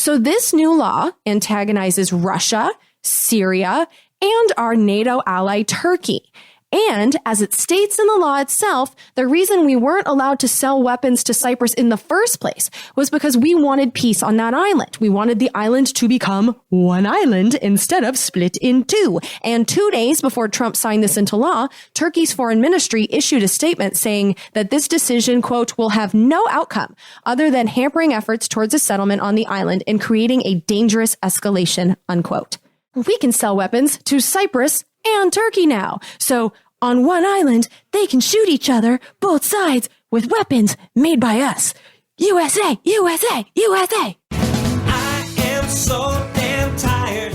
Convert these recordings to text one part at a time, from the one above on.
So this new law antagonizes Russia, Syria, and our NATO ally Turkey. And as it states in the law itself, the reason we weren't allowed to sell weapons to Cyprus in the first place was because we wanted peace on that island. We wanted the island to become one island instead of split in two. And 2 days before Trump signed this into law, Turkey's foreign ministry issued a statement saying that this decision, quote, will have no outcome other than hampering efforts towards a settlement on the island and creating a dangerous escalation, unquote. We can sell weapons to Cyprus and Turkey now. So on one island, they can shoot each other, both sides, with weapons made by us. USA, USA, USA. I am so damn tired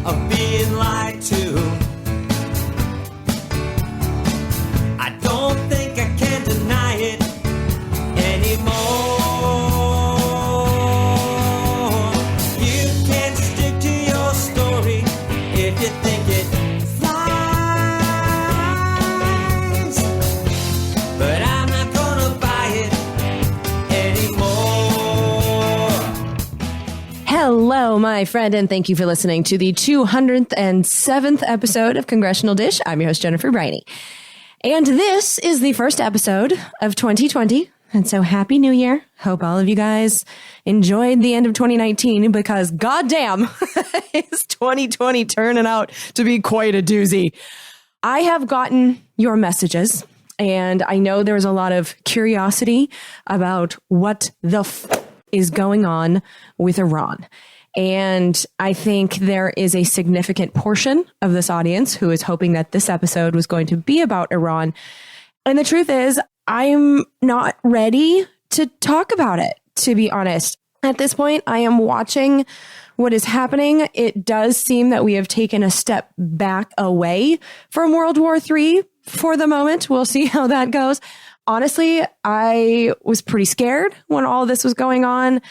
of being lied to. I don't think I can deny it anymore. You can stick to your story if you think it flies, but I'm not gonna buy it anymore. Hello, my friend, and thank you for listening to the 207th episode of Congressional Dish. I'm your host, Jennifer Briney. And this is the first episode of 2020. And so happy New Year. Hope all of you guys enjoyed the end of 2019 because goddamn is 2020 turning out to be quite a doozy. I have gotten your messages and I know there's a lot of curiosity about what the is going on with Iran. And I think there is a significant portion of this audience who is hoping that this episode was going to be about Iran. And the truth is, I'm not ready to talk about it, to be honest. At this point, I am watching what is happening. It does seem that we have taken a step back away from World War III for the moment. We'll see how that goes. Honestly, I was pretty scared when all of this was going on.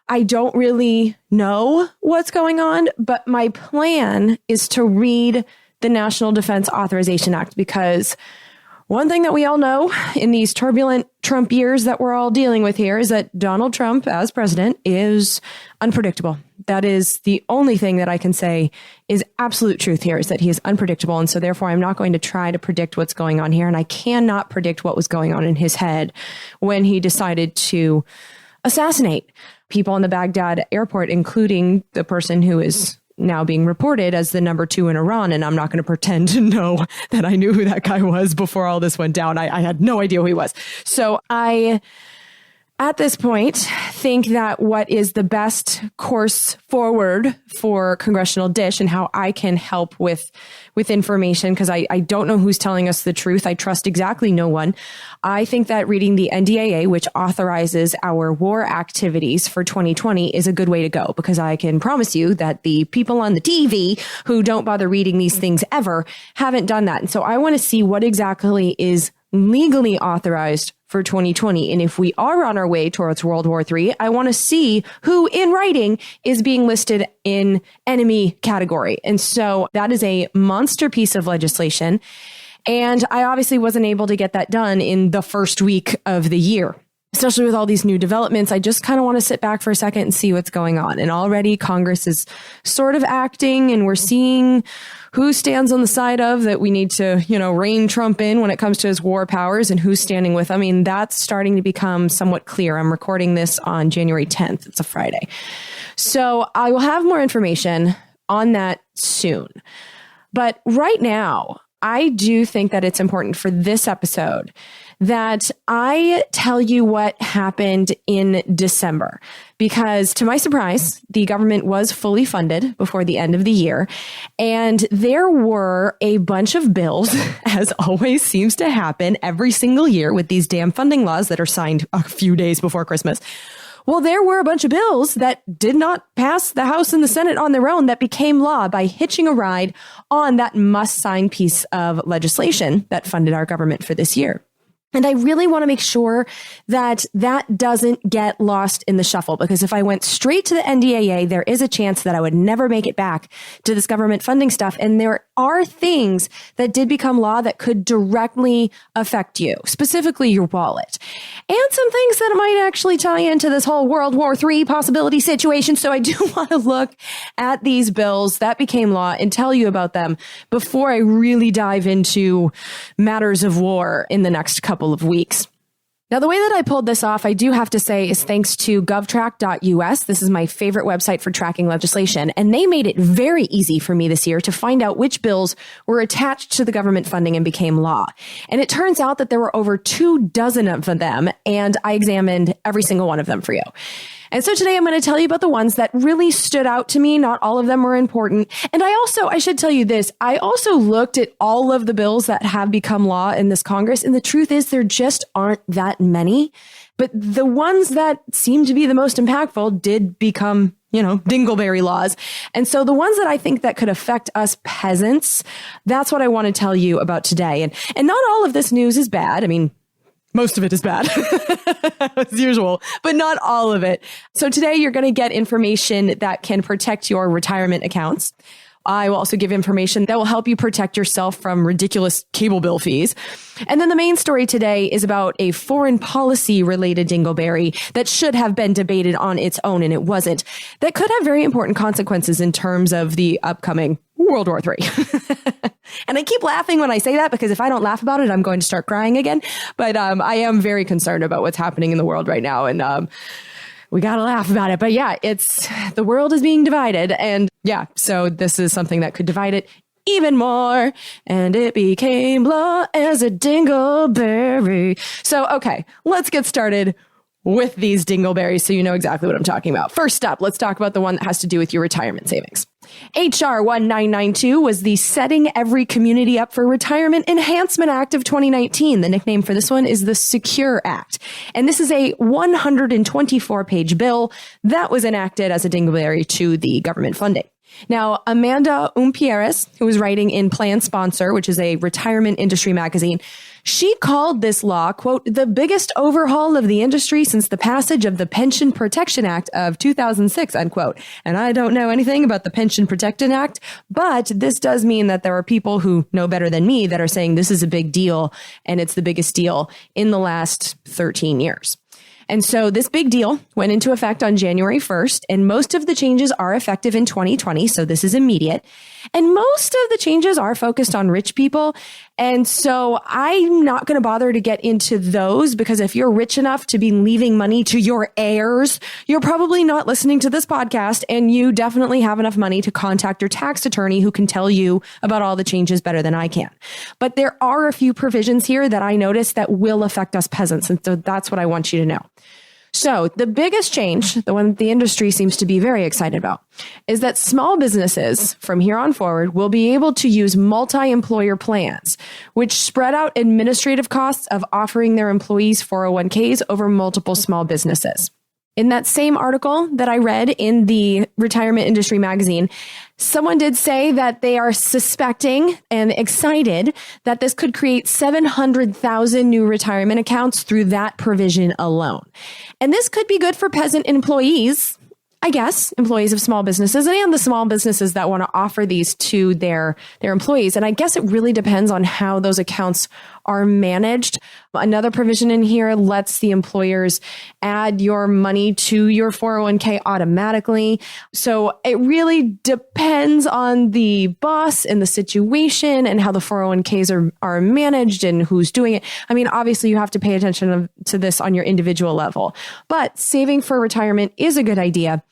I don't really know what's going on, but my plan is to read the National Defense Authorization Act because one thing that we all know in these turbulent Trump years that we're all dealing with here is that Donald Trump as president is unpredictable. That is the only thing that I can say is absolute truth here is that he is unpredictable. And so therefore, I'm not going to try to predict what's going on here. And I cannot predict what was going on in his head when he decided to assassinate people in the Baghdad airport, including the person who is now being reported as the number 2 in Iran. And I'm not going to pretend to know that I knew who that guy was before all this went down. I had no idea who he was. So I, at this point, think that what is the best course forward for Congressional Dish and how I can help with information, because I don't know who's telling us the truth. I trust exactly no one. I think that reading the NDAA, which authorizes our war activities for 2020, is a good way to go, because I can promise you that the people on the TV who don't bother reading these things ever haven't done that. And so I want to see what exactly is legally authorized for 2020. And if we are on our way towards World War III, I want to see who in writing is being listed in enemy category. And so that is a monster piece of legislation. And I obviously wasn't able to get that done in the first week of the year. Especially with all these new developments, I just kind of want to sit back for a second and see what's going on. And already Congress is sort of acting, and we're seeing who stands on the side of that we need to, rein Trump in when it comes to his war powers and who's standing with him. I mean, that's starting to become somewhat clear. I'm recording this on January 10th. It's a Friday. So I will have more information on that soon. But right now, I do think that it's important for this episode that I tell you what happened in December, because to my surprise, the government was fully funded before the end of the year. And there were a bunch of bills, as always seems to happen every single year with these damn funding laws that are signed a few days before Christmas. Well, there were a bunch of bills that did not pass the House and the Senate on their own that became law by hitching a ride on that must-sign piece of legislation that funded our government for this year. And I really want to make sure that that doesn't get lost in the shuffle, because if I went straight to the NDAA, there is a chance that I would never make it back to this government funding stuff. And there are things that did become law that could directly affect you, specifically your wallet, and some things that might actually tie into this whole World War III possibility situation. So I do want to look at these bills that became law and tell you about them before I really dive into matters of war in the next couple of weeks. Now, the way that I pulled this off, I do have to say, is thanks to govtrack.us. This is my favorite website for tracking legislation, and they made it very easy for me this year to find out which bills were attached to the government funding and became law. And it turns out that there were over 24 of them, and I examined every single one of them for you. And so today I'm going to tell you about the ones that really stood out to me. Not all of them were important. And I should tell you this, I also looked at all of the bills that have become law in this Congress. And the truth is there just aren't that many. But the ones that seem to be the most impactful did become, dingleberry laws. And so the ones that I think that could affect us peasants, that's what I want to tell you about today. And not all of this news is bad. I mean, most of it is bad, as usual, but not all of it. So today you're going to get information that can protect your retirement accounts. I will also give information that will help you protect yourself from ridiculous cable bill fees. And then the main story today is about a foreign policy related dingleberry that should have been debated on its own, and it wasn't. That could have very important consequences in terms of the upcoming World War III. And I keep laughing when I say that, because if I don't laugh about it, I'm going to start crying again. But I am very concerned about what's happening in the world right now. And we got to laugh about it. But yeah, the world is being divided. And yeah, so this is something that could divide it even more. And it became law as a dingleberry. So, okay, let's get started with these dingleberries so you know exactly what I'm talking about. First up, let's talk about the one that has to do with your retirement savings. HR 1992 was the Setting Every Community Up for Retirement Enhancement Act of 2019. The nickname for this one is the Secure Act. And this is a 124-page bill that was enacted as a dingleberry to the government funding. Now, Amanda Umpieres, who was writing in Plan Sponsor, which is a retirement industry magazine, she called this law, quote, the biggest overhaul of the industry since the passage of the Pension Protection Act of 2006, unquote. And I don't know anything about the Pension Protection Act, but this does mean that there are people who know better than me that are saying this is a big deal, and it's the biggest deal in the last 13 years. And so this big deal went into effect on January 1st, and most of the changes are effective in 2020. So this is immediate. And most of the changes are focused on rich people. And so I'm not going to bother to get into those, because if you're rich enough to be leaving money to your heirs, you're probably not listening to this podcast, and you definitely have enough money to contact your tax attorney who can tell you about all the changes better than I can. But there are a few provisions here that I noticed that will affect us peasants. And so that's what I want you to know. So the biggest change, the one that the industry seems to be very excited about, is that small businesses from here on forward will be able to use multi-employer plans, which spread out administrative costs of offering their employees 401ks over multiple small businesses. In that same article that I read in the Retirement Industry magazine, someone did say that they are suspecting and excited that this could create 700,000 new retirement accounts through that provision alone. And this could be good for peasant employees, I guess, employees of small businesses and the small businesses that want to offer these to their employees. And I guess it really depends on how those accounts are managed. Another provision in here lets the employers add your money to your 401k automatically. So it really depends on the boss and the situation and how the 401ks are managed and who's doing it. I mean, obviously you have to pay attention to this on your individual level, but saving for retirement is a good idea.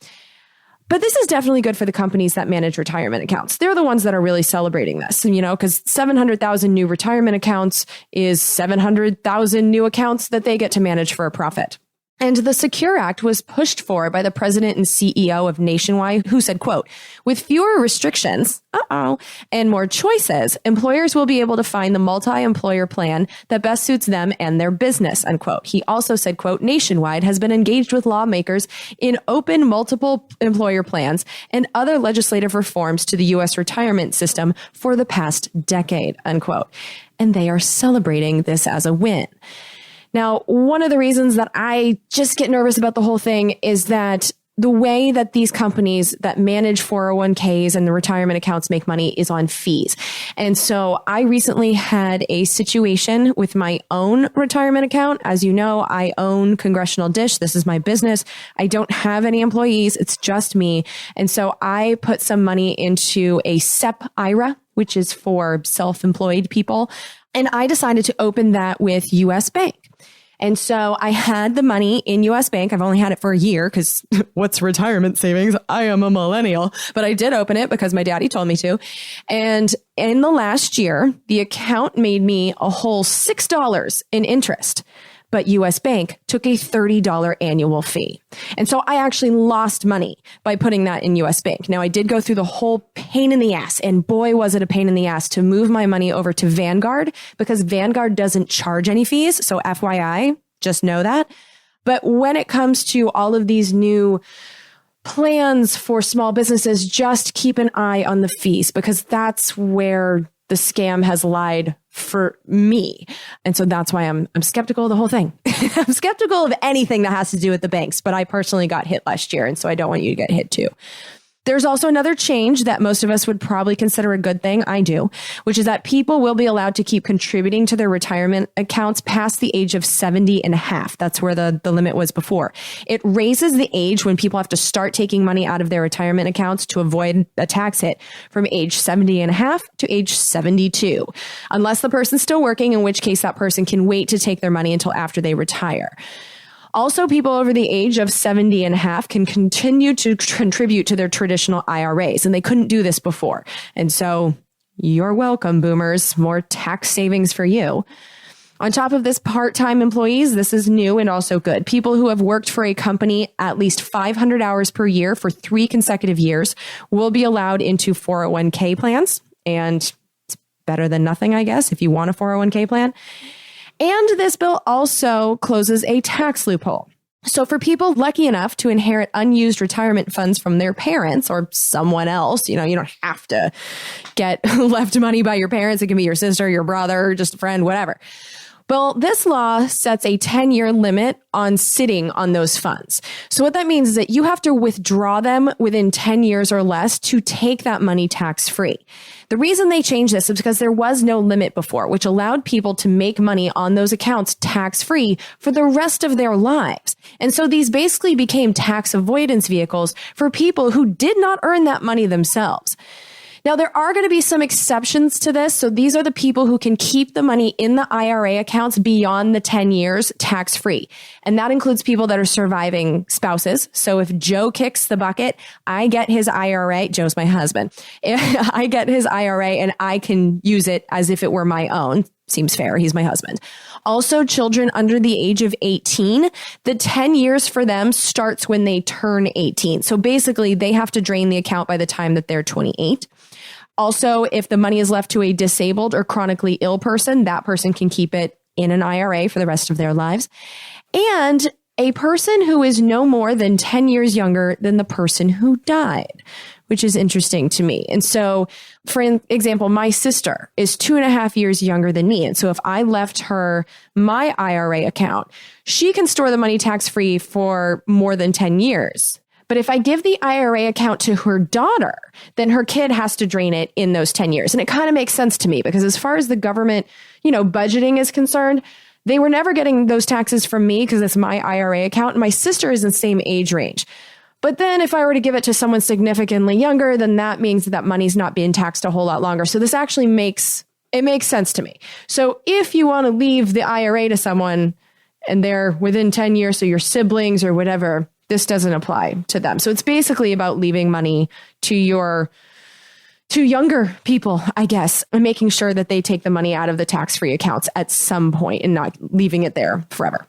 But this is definitely good for the companies that manage retirement accounts. They're the ones that are really celebrating this, because 700,000 new retirement accounts is 700,000 new accounts that they get to manage for a profit. And the Secure Act was pushed for by the president and CEO of Nationwide, who said, quote, with fewer restrictions, and more choices, employers will be able to find the multi-employer plan that best suits them and their business, unquote. He also said, quote, Nationwide has been engaged with lawmakers in open multiple employer plans and other legislative reforms to the U.S. retirement system for the past decade, unquote. and they are celebrating this as a win. Now, one of the reasons that I just get nervous about the whole thing is that the way that these companies that manage 401ks and the retirement accounts make money is on fees. And so I recently had a situation with my own retirement account. As you know, I own Congressional Dish. This is my business. I don't have any employees. It's just me. And so I put some money into a SEP IRA, which is for self-employed people. And I decided to open that with US Bank. And so I had the money in US Bank. I've only had it for a year because what's retirement savings? I am a millennial, but I did open it because my daddy told me to. And in the last year, the account made me a whole $6 in interest, but US Bank took a $30 annual fee. And so I actually lost money by putting that in US Bank. Now I did go through the whole pain in the ass, and boy, was it a pain in the ass to move my money over to Vanguard because Vanguard doesn't charge any fees. So FYI, just know that. But when it comes to all of these new plans for small businesses, just keep an eye on the fees because that's where the scam has lied for me. And so that's why I'm skeptical of the whole thing. I'm skeptical of anything that has to do with the banks, but I personally got hit last year. And so I don't want you to get hit too. There's also another change that most of us would probably consider a good thing. I do, which is that people will be allowed to keep contributing to their retirement accounts past the age of 70 and a half. That's where the limit was before. It raises the age when people have to start taking money out of their retirement accounts to avoid a tax hit from age 70 and a half to age 72, unless the person's still working, in which case that person can wait to take their money until after they retire. Also, people over the age of 70 and a half can continue to contribute to their traditional IRAs, and they couldn't do this before. And so you're welcome, boomers. More tax savings for you. On top of this, part-time employees, this is new and also good. People who have worked for a company at least 500 hours per year for 3 consecutive years will be allowed into 401k plans. And it's better than nothing, I guess, if you want a 401k plan. And this bill also closes a tax loophole. So for people lucky enough to inherit unused retirement funds from their parents or someone else, you don't have to get left money by your parents. It can be your sister, your brother, just a friend, whatever. Well, this law sets a 10-year limit on sitting on those funds. So what that means is that you have to withdraw them within 10 years or less to take that money tax-free. The reason they changed this is because there was no limit before, which allowed people to make money on those accounts tax-free for the rest of their lives. And so these basically became tax avoidance vehicles for people who did not earn that money themselves. Now, there are going to be some exceptions to this. So these are the people who can keep the money in the IRA accounts beyond the 10 years tax-free. And that includes people that are surviving spouses. So if Joe kicks the bucket, I get his IRA. Joe's my husband. I get his IRA and I can use it as if it were my own. Seems fair. He's my husband. Also, children under the age of 18, the 10 years for them starts when they turn 18. So basically, they have to drain the account by the time that they're 28. Also, if the money is left to a disabled or chronically ill person, that person can keep it in an IRA for the rest of their lives. And a person who is no more than 10 years younger than the person who died, which is interesting to me. And so, for example, my sister is 2.5 years younger than me. And so if I left her my IRA account, she can store the money tax-free for more than 10 years. But if I give the IRA account to her daughter, then her kid has to drain it in those 10 years. And it kind of makes sense to me because as far as the government, budgeting is concerned, they were never getting those taxes from me because it's my IRA account. And my sister is in the same age range. But then if I were to give it to someone significantly younger, then that means that money's not being taxed a whole lot longer. So this actually makes sense to me. So if you want to leave the IRA to someone and they're within 10 years, so your siblings or whatever, this doesn't apply to them. So it's basically about leaving money to younger people, I guess, and making sure that they take the money out of the tax-free accounts at some point and not leaving it there forever.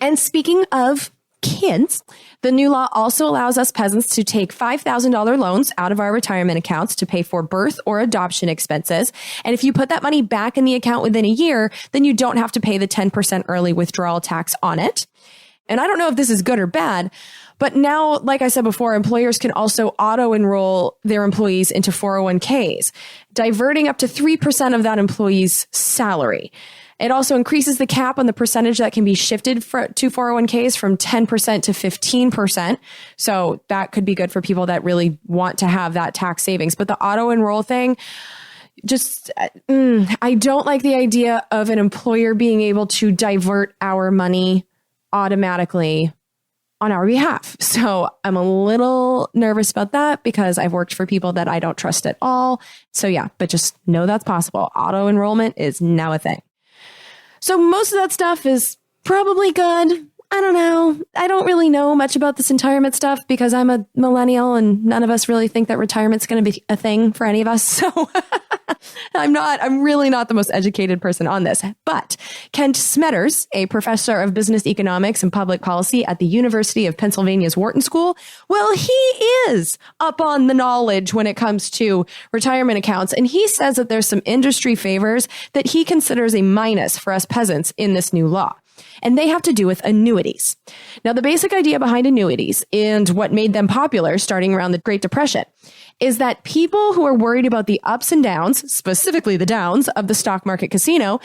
And speaking of kids, the new law also allows us peasants to take $5,000 loans out of our retirement accounts to pay for birth or adoption expenses. And if you put that money back in the account within a year, then you don't have to pay the 10% early withdrawal tax on it. And I don't know if this is good or bad, But now, like I said before, employers can also auto-enroll their employees into 401ks, diverting up to 3% of that employee's salary. It also increases the cap on the percentage that can be shifted to 401ks from 10% to 15%. So that could be good for people that really want to have that tax savings. But the auto-enroll thing, I don't like the idea of an employer being able to divert our money automatically on our behalf. So I'm a little nervous about that because I've worked for people that I don't trust at all. So yeah, but just know that's possible. Auto enrollment is now a thing. So most of that stuff is probably good. I don't know. I don't really know much about this retirement stuff because I'm a millennial and none of us really think that retirement's going to be a thing for any of us. So I'm really not the most educated person on this. But Kent Smetters, a professor of business economics and public policy at the University of Pennsylvania's Wharton School, well, he is up on the knowledge when it comes to retirement accounts. And he says that there's some industry favors that he considers a minus for us peasants in this new law. And they have to do with annuities. Now, the basic idea behind annuities and what made them popular starting around the Great Depression is that people who are worried about the ups and downs, specifically the downs of the stock market casino,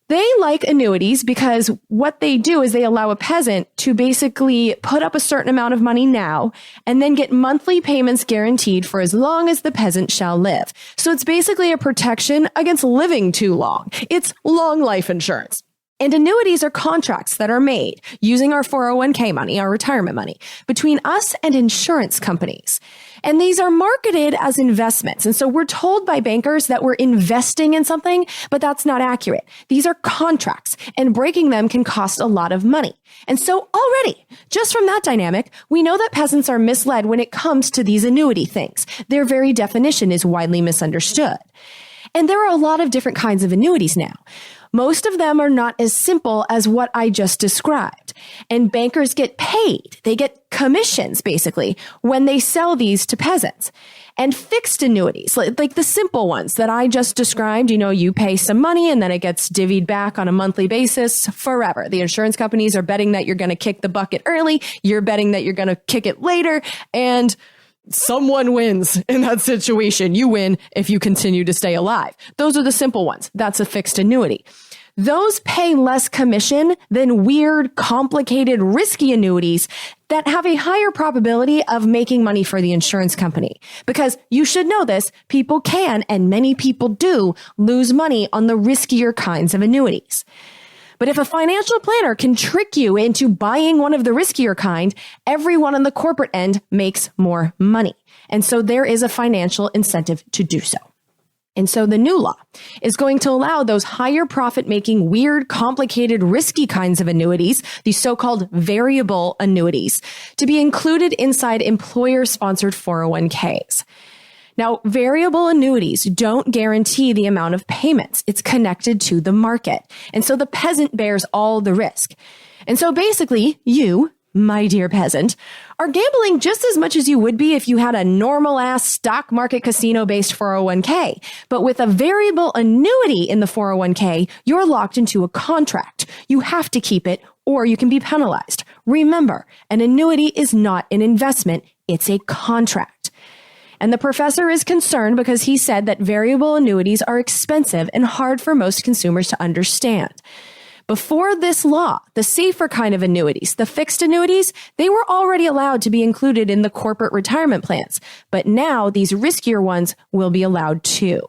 they like annuities because what they do is they allow a peasant to basically put up a certain amount of money now and then get monthly payments guaranteed for as long as the peasant shall live. So it's basically a protection against living too long. It's long life insurance. And annuities are contracts that are made using our 401k money, our retirement money, between us and insurance companies. And these are marketed as investments. And so we're told by bankers that we're investing in something, but that's not accurate. These are contracts, and breaking them can cost a lot of money. And so already, just from that dynamic, we know that peasants are misled when it comes to these annuity things. Their very definition is widely misunderstood. And there are a lot of different kinds of annuities now. Most of them are not as simple as what I just described. And bankers get paid. They get commissions, basically, when they sell these to peasants. And fixed annuities, like the simple ones that I just described, you pay some money and then it gets divvied back on a monthly basis forever. The insurance companies are betting that you're going to kick the bucket early. You're betting that you're going to kick it later. And someone wins in that situation. You win if you continue to stay alive. Those are the simple ones. That's a fixed annuity. Those pay less commission than weird, complicated, risky annuities that have a higher probability of making money for the insurance company. Because you should know this, people can, and many people do, lose money on the riskier kinds of annuities. But if a financial planner can trick you into buying one of the riskier kind, everyone on the corporate end makes more money. And so there is a financial incentive to do so. And so the new law is going to allow those higher profit-making, weird, complicated, risky kinds of annuities, these so-called variable annuities, to be included inside employer-sponsored 401ks. Now, variable annuities don't guarantee the amount of payments. It's connected to the market. And so the peasant bears all the risk. And so basically, you, my dear peasant, are gambling just as much as you would be if you had a normal-ass stock market casino-based 401k. But with a variable annuity in the 401k, you're locked into a contract. You have to keep it or you can be penalized. Remember, an annuity is not an investment. It's a contract. And the professor is concerned because he said that variable annuities are expensive and hard for most consumers to understand. Before this law, the safer kind of annuities, the fixed annuities, they were already allowed to be included in the corporate retirement plans. But now these riskier ones will be allowed too.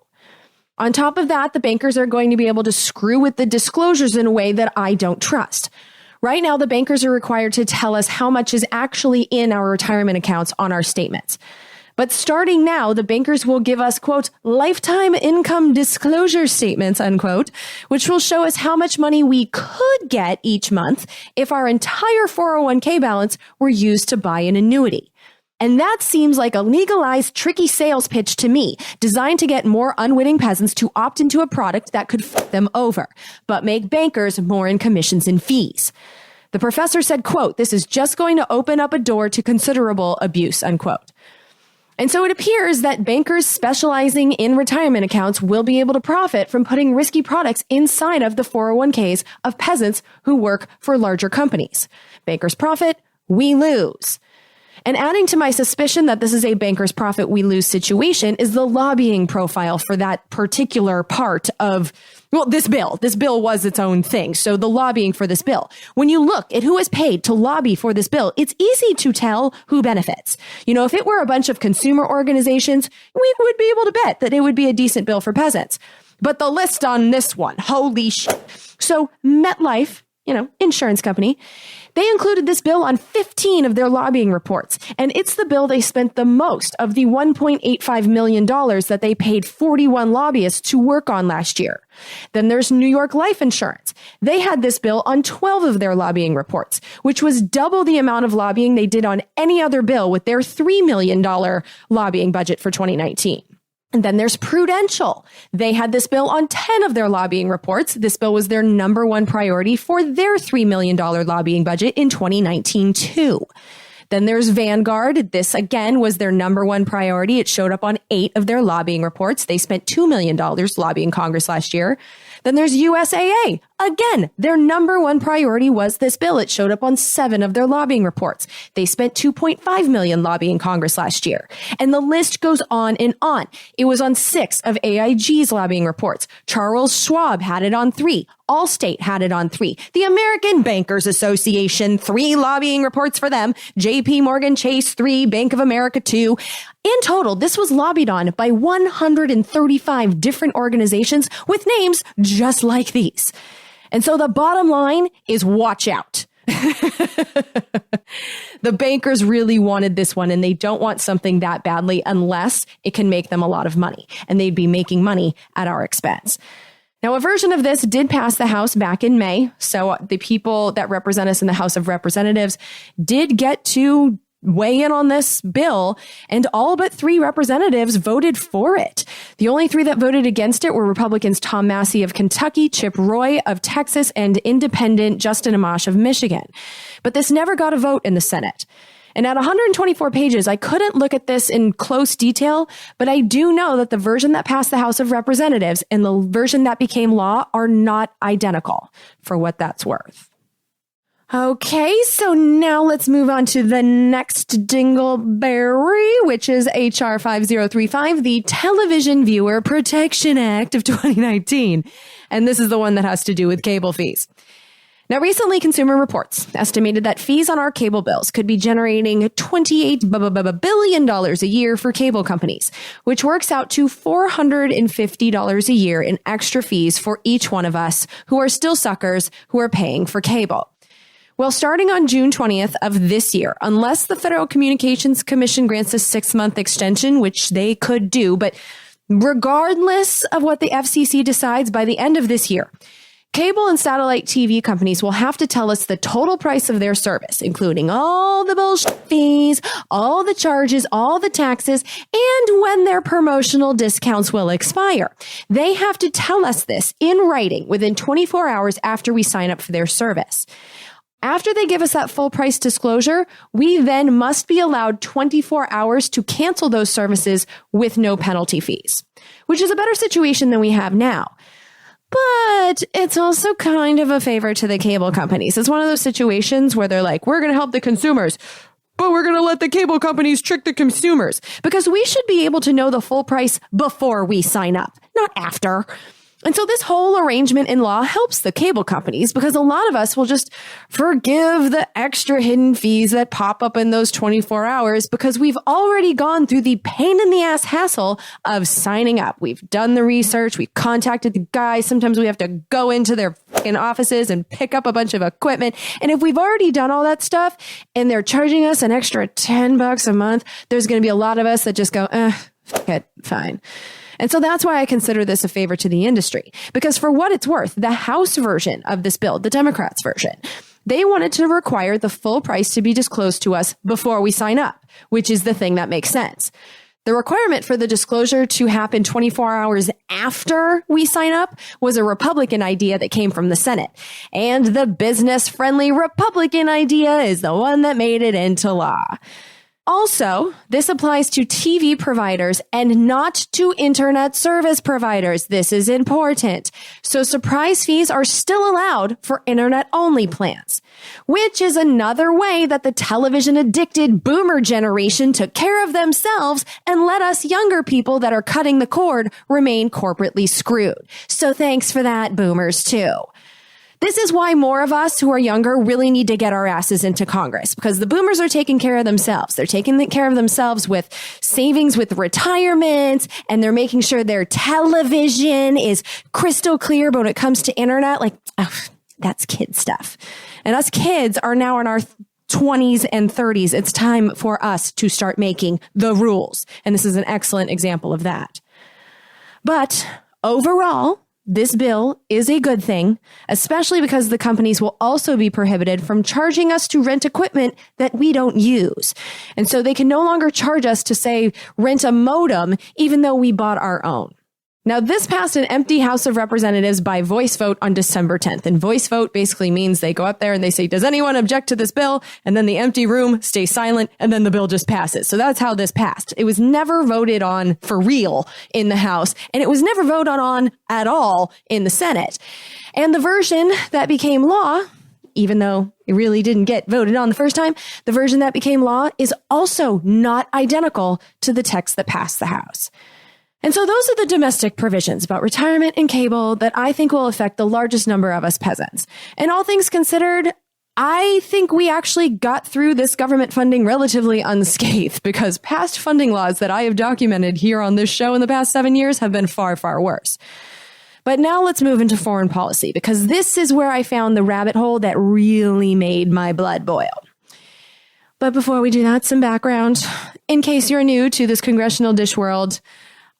On top of that, the bankers are going to be able to screw with the disclosures in a way that I don't trust. Right now, the bankers are required to tell us how much is actually in our retirement accounts on our statements. But starting now, the bankers will give us, quote, lifetime income disclosure statements, unquote, which will show us how much money we could get each month if our entire 401k balance were used to buy an annuity. And that seems like a legalized, tricky sales pitch to me, designed to get more unwitting peasants to opt into a product that could fuck them over, but make bankers more in commissions and fees. The professor said, quote, this is just going to open up a door to considerable abuse, unquote. And so it appears that bankers specializing in retirement accounts will be able to profit from putting risky products inside of the 401ks of peasants who work for larger companies. Bankers profit, we lose. And adding to my suspicion that this is a banker's profit we lose situation is the lobbying profile for that particular part of, well, this bill. This bill was its own thing. So the lobbying for this bill. When you look at who is paid to lobby for this bill, it's easy to tell who benefits. You know, if it were a bunch of consumer organizations, we would be able to bet that it would be a decent bill for peasants. But the list on this one, holy shit. So MetLife, insurance company, they included this bill on 15 of their lobbying reports. And it's the bill they spent the most of the $1.85 million that they paid 41 lobbyists to work on last year. Then there's New York Life Insurance. They had this bill on 12 of their lobbying reports, which was double the amount of lobbying they did on any other bill with their $3 million lobbying budget for 2019. And then there's Prudential. They had this bill on 10 of their lobbying reports. This bill was their number one priority for their $3 million lobbying budget in 2019 too. Then there's Vanguard. This again was their number one priority. It showed up on 8 of their lobbying reports. They spent $2 million lobbying Congress last year. Then there's USAA. Again, their number one priority was this bill. It showed up on 7 of their lobbying reports. They spent $2.5 million lobbying Congress last year. And the list goes on and on. It was on 6 of AIG's lobbying reports. Charles Schwab had it on 3. Allstate had it on 3. The American Bankers Association, 3 lobbying reports for them. JP Morgan Chase, 3. Bank of America, 2. In total, this was lobbied on by 135 different organizations with names just like these. And so the bottom line is watch out. The bankers really wanted this one, and they don't want something that badly unless it can make them a lot of money, and they'd be making money at our expense. Now, a version of this did pass the House back in May, so the people that represent us in the House of Representatives did get to weigh in on this bill, and all but 3 representatives voted for it. The only 3 that voted against it were Republicans Tom Massey of Kentucky, Chip Roy of Texas, and independent Justin Amash of Michigan. But this never got a vote in the Senate. And at 124 pages, I couldn't look at this in close detail, but I do know that the version that passed the House of Representatives and the version that became law are not identical, for what that's worth. Okay, so now let's move on to the next dingleberry, which is H.R. 5035, the Television Viewer Protection Act of 2019. And this is the one that has to do with cable fees. Now, recently, Consumer Reports estimated that fees on our cable bills could be generating $28 billion a year for cable companies, which works out to $450 a year in extra fees for each one of us who are still suckers who are paying for cable. Well, starting on June 20th of this year, unless the Federal Communications Commission grants a 6-month extension, which they could do, but regardless of what the FCC decides by the end of this year, cable and satellite TV companies will have to tell us the total price of their service, including all the bullshit fees, all the charges, all the taxes, and when their promotional discounts will expire. They have to tell us this in writing within 24 hours after we sign up for their service. After they give us that full price disclosure, we then must be allowed 24 hours to cancel those services with no penalty fees, which is a better situation than we have now. But it's also kind of a favor to the cable companies. It's one of those situations where they're like, we're going to help the consumers, but we're going to let the cable companies trick the consumers, because we should be able to know the full price before we sign up, not after. And so this whole arrangement in law helps the cable companies, because a lot of us will just forgive the extra hidden fees that pop up in those 24 hours because we've already gone through the pain in the ass hassle of signing up. We've done the research. We've contacted the guys. Sometimes we have to go into their fucking offices and pick up a bunch of equipment. And if we've already done all that stuff and they're charging us an extra $10 a month, there's going to be a lot of us that just go, fuck it, fine. And so that's why I consider this a favor to the industry, because for what it's worth, the House version of this bill, the Democrats version, they wanted to require the full price to be disclosed to us before we sign up, which is the thing that makes sense. The requirement for the disclosure to happen 24 hours after we sign up was a Republican idea that came from the Senate. And the business-friendly Republican idea is the one that made it into law. Also, this applies to TV providers and not to internet service providers. This is important. So surprise fees are still allowed for internet-only plans, which is another way that the television-addicted boomer generation took care of themselves and let us younger people that are cutting the cord remain corporately screwed. So thanks for that, boomers, too. This is why more of us who are younger really need to get our asses into Congress, because the boomers are taking care of themselves. They're taking care of themselves with savings with retirement, and they're making sure their television is crystal clear. But when it comes to internet, that's kid stuff. And us kids are now in our 20s and 30s. It's time for us to start making the rules. And this is an excellent example of that. But overall, this bill is a good thing, especially because the companies will also be prohibited from charging us to rent equipment that we don't use. And so they can no longer charge us to, say, rent a modem, even though we bought our own. Now, this passed an empty House of Representatives by voice vote on December 10th. And voice vote basically means they go up there and they say, does anyone object to this bill? And then the empty room stays silent, and then the bill just passes. So that's how this passed. It was never voted on for real in the House, and it was never voted on at all in the Senate. And the version that became law, even though it really didn't get voted on the first time, the version that became law is also not identical to the text that passed the House. And so those are the domestic provisions about retirement and cable that I think will affect the largest number of us peasants. And all things considered, I think we actually got through this government funding relatively unscathed, because past funding laws that I have documented here on this show in the past 7 years have been far, far worse. But now let's move into foreign policy, because this is where I found the rabbit hole that really made my blood boil. But before we do that, some background. In case you're new to this Congressional Dish world,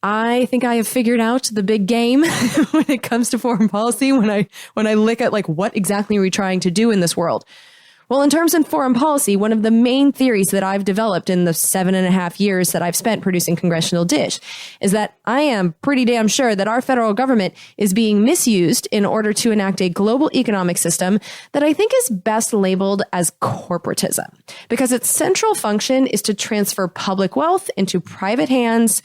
I think I have figured out the big game when it comes to foreign policy, when I look at what exactly are we trying to do in this world. Well, in terms of foreign policy, one of the main theories that I've developed in the 7.5 years that I've spent producing Congressional Dish is that I am pretty damn sure that our federal government is being misused in order to enact a global economic system that I think is best labeled as corporatism, because its central function is to transfer public wealth into private hands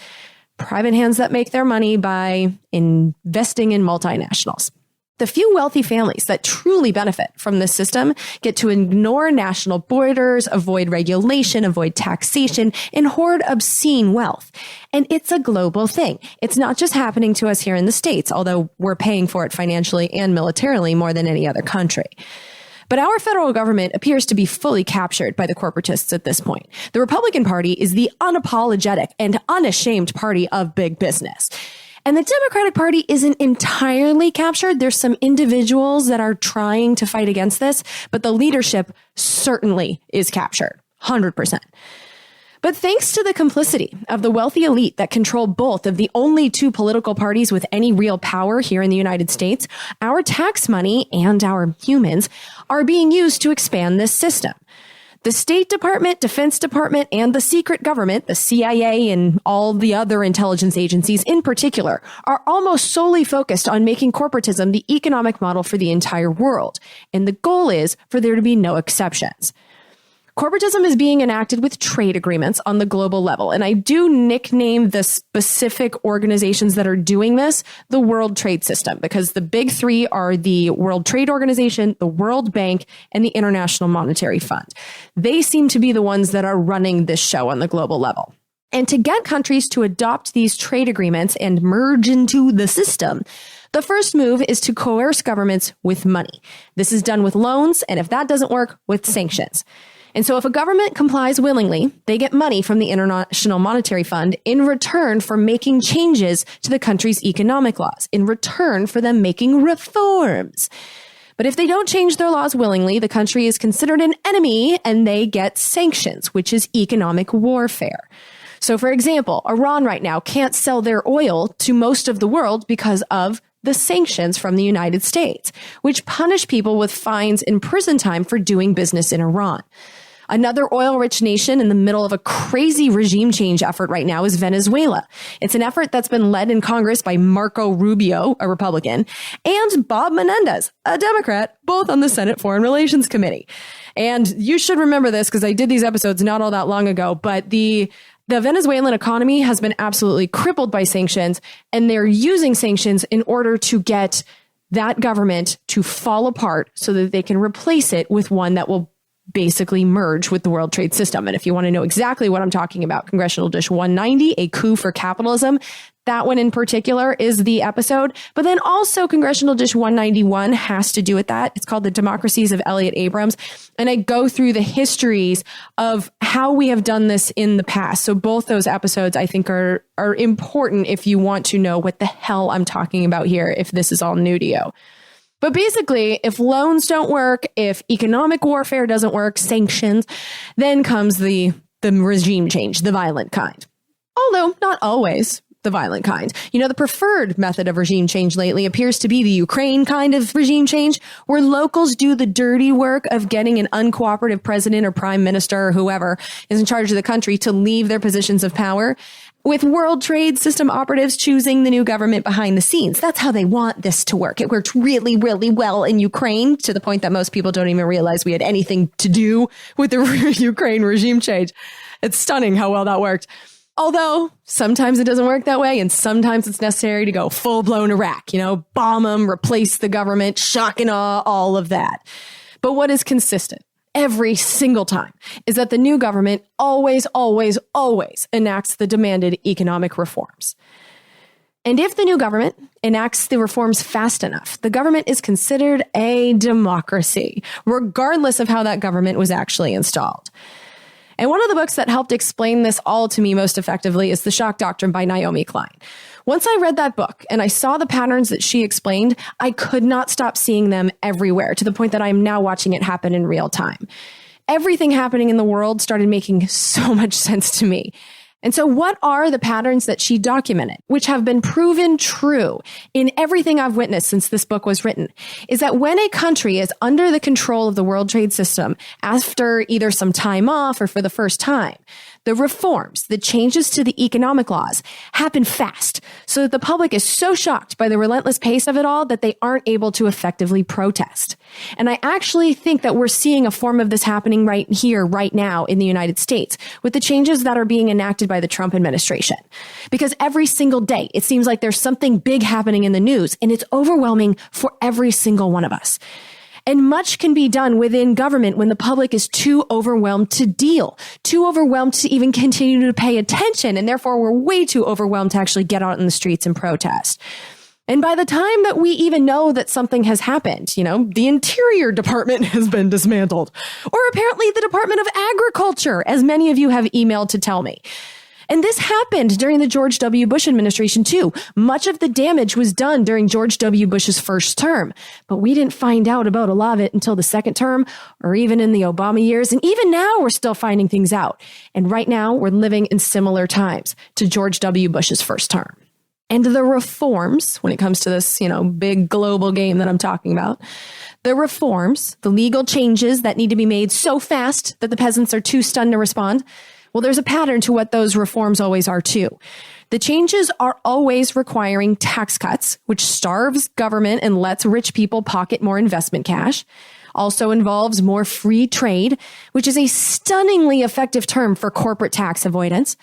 that make their money by investing in multinationals. The few wealthy families that truly benefit from this system get to ignore national borders, avoid regulation, avoid taxation, and hoard obscene wealth. And it's a global thing. It's not just happening to us here in the States, although we're paying for it financially and militarily more than any other country. But our federal government appears to be fully captured by the corporatists at this point. The Republican Party is the unapologetic and unashamed party of big business. And the Democratic Party isn't entirely captured. There's some individuals that are trying to fight against this, but the leadership certainly is captured, 100%. But thanks to the complicity of the wealthy elite that control both of the only two political parties with any real power here in the United States, our tax money and our humans are being used to expand this system. The State Department, Defense Department, and the secret government, the CIA and all the other intelligence agencies in particular, are almost solely focused on making corporatism the economic model for the entire world. And the goal is for there to be no exceptions. Corporatism is being enacted with trade agreements on the global level. And I do nickname the specific organizations that are doing this the World Trade System, because the big three are the World Trade Organization, the World Bank, and the International Monetary Fund. They seem to be the ones that are running this show on the global level. And to get countries to adopt these trade agreements and merge into the system, the first move is to coerce governments with money. This is done with loans, and if that doesn't work, with sanctions. And so if a government complies willingly, they get money from the International Monetary Fund in return for making changes to the country's economic laws, in return for them making reforms. But if they don't change their laws willingly, the country is considered an enemy and they get sanctions, which is economic warfare. So for example, Iran right now can't sell their oil to most of the world because of the sanctions from the United States, which punish people with fines and prison time for doing business in Iran. Another oil-rich nation in the middle of a crazy regime change effort right now is Venezuela. It's an effort that's been led in Congress by Marco Rubio, a Republican, and Bob Menendez, a Democrat, both on the Senate Foreign Relations Committee. And you should remember this because I did these episodes not all that long ago, but the Venezuelan economy has been absolutely crippled by sanctions, and they're using sanctions in order to get that government to fall apart so that they can replace it with one that will basically merge with the World Trade System. And if you want to know exactly what I'm talking about, Congressional Dish 190, A Coup for Capitalism, that one in particular is the episode. But then also Congressional Dish 191 has to do with that. It's called The Democracies of Elliott Abrams. And I go through the histories of how we have done this in the past. So both those episodes I think are important if you want to know what the hell I'm talking about here, if this is all new to you. But basically, if loans don't work, if economic warfare doesn't work, sanctions, then comes the regime change, the violent kind. Although not always the violent kind. You know, the preferred method of regime change lately appears to be the Ukraine kind of regime change, where locals do the dirty work of getting an uncooperative president or prime minister or whoever is in charge of the country to leave their positions of power, with World Trade System operatives choosing the new government behind the scenes. That's how they want this to work. It worked really, really well in Ukraine, to the point that most people don't even realize we had anything to do with the Ukraine regime change. It's stunning how well that worked. Although sometimes it doesn't work that way, and sometimes it's necessary to go full-blown Iraq, bomb them, replace the government, shock and awe, all of that. But what is consistent every single time is that the new government always, always, always enacts the demanded economic reforms. And if the new government enacts the reforms fast enough, the government is considered a democracy, regardless of how that government was actually installed. And one of the books that helped explain this all to me most effectively is The Shock Doctrine by Naomi Klein. Once I read that book and I saw the patterns that she explained, I could not stop seeing them everywhere, to the point that I am now watching it happen in real time. Everything happening in the world started making so much sense to me. And so what are the patterns that she documented, which have been proven true in everything I've witnessed since this book was written, is that when a country is under the control of the World Trade System after either some time off or for the first time, the reforms, the changes to the economic laws happen fast, so that the public is so shocked by the relentless pace of it all that they aren't able to effectively protest. And I actually think that we're seeing a form of this happening right here, right now in the United States, with the changes that are being enacted by the Trump administration. Because every single day, it seems like there's something big happening in the news, and it's overwhelming for every single one of us. And much can be done within government when the public is too overwhelmed to deal, too overwhelmed to even continue to pay attention, and therefore we're way too overwhelmed to actually get out in the streets and protest. And by the time that we even know that something has happened, the Interior Department has been dismantled, or apparently the Department of Agriculture, as many of you have emailed to tell me. And this happened during the George W. Bush administration, too. Much of the damage was done during George W. Bush's first term, but we didn't find out about a lot of it until the second term, or even in the Obama years. And even now, we're still finding things out. And right now, we're living in similar times to George W. Bush's first term. And the reforms, when it comes to this, big global game that I'm talking about, the reforms, the legal changes that need to be made so fast that the peasants are too stunned to respond, well, there's a pattern to what those reforms always are, too. The changes are always requiring tax cuts, which starves government and lets rich people pocket more investment cash. Also involves more free trade, which is a stunningly effective term for corporate tax avoidance.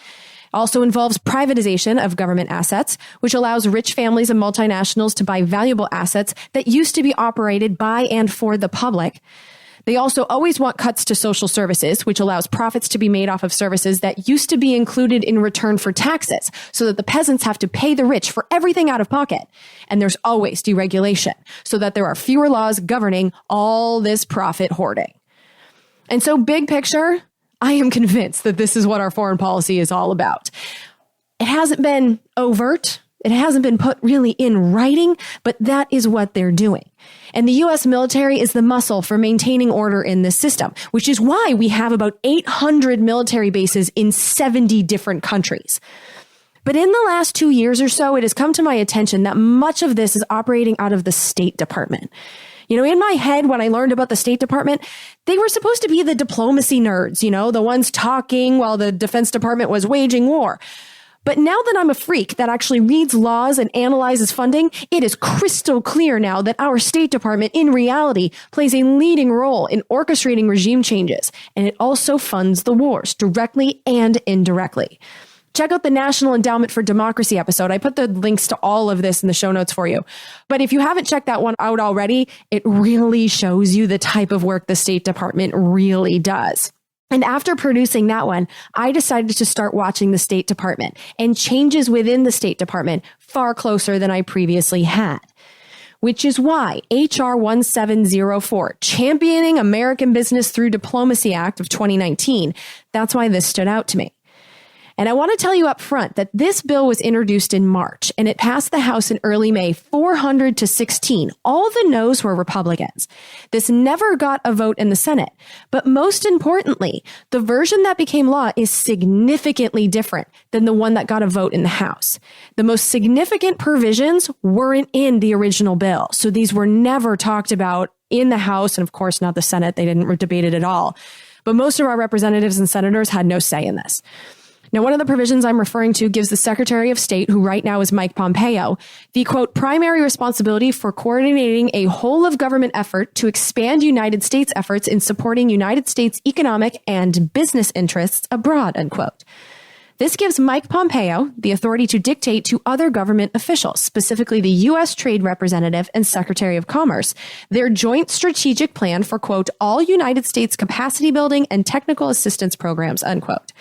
Also involves privatization of government assets, which allows rich families and multinationals to buy valuable assets that used to be operated by and for the public. They also always want cuts to social services, which allows profits to be made off of services that used to be included in return for taxes, so that the peasants have to pay the rich for everything out of pocket. And there's always deregulation, so that there are fewer laws governing all this profit hoarding. And so, big picture, I am convinced that this is what our foreign policy is all about. It hasn't been overt. It hasn't been put really in writing, but that is what they're doing. And the U.S. military is the muscle for maintaining order in this system, which is why we have about 800 military bases in 70 different countries. But in the last 2 years or so, it has come to my attention that much of this is operating out of the State Department. In my head, when I learned about the State Department, they were supposed to be the diplomacy nerds, the ones talking while the Defense Department was waging war. But now that I'm a freak that actually reads laws and analyzes funding, it is crystal clear now that our State Department in reality plays a leading role in orchestrating regime changes, and it also funds the wars directly and indirectly. Check out the National Endowment for Democracy episode. I put the links to all of this in the show notes for you. But if you haven't checked that one out already, it really shows you the type of work the State Department really does. And after producing that one, I decided to start watching the State Department and changes within the State Department far closer than I previously had. Which is why HR 1704, Championing American Business Through Diplomacy Act of 2019, that's why this stood out to me. And I want to tell you up front that this bill was introduced in March and it passed the House in early May, 400 to 16. All the no's were Republicans. This never got a vote in the Senate. But most importantly, the version that became law is significantly different than the one that got a vote in the House. The most significant provisions weren't in the original bill. So these were never talked about in the House. And of course, not the Senate. They didn't debate it at all. But most of our representatives and senators had no say in this. Now, one of the provisions I'm referring to gives the Secretary of State, who right now is Mike Pompeo, the, quote, primary responsibility for coordinating a whole of government effort to expand United States efforts in supporting United States economic and business interests abroad, unquote. This gives Mike Pompeo the authority to dictate to other government officials, specifically the U.S. Trade Representative and Secretary of Commerce, their joint strategic plan for, quote, all United States capacity building and technical assistance programs, unquote.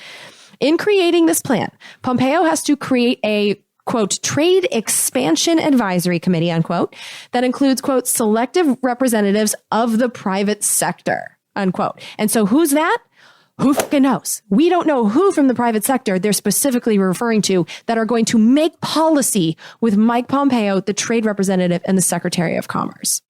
In creating this plan, Pompeo has to create a, quote, trade expansion advisory committee, unquote, that includes, quote, selective representatives of the private sector, unquote. And so who's that? Who fucking knows? We don't know who from the private sector they're specifically referring to that are going to make policy with Mike Pompeo, the trade representative and the Secretary of Commerce.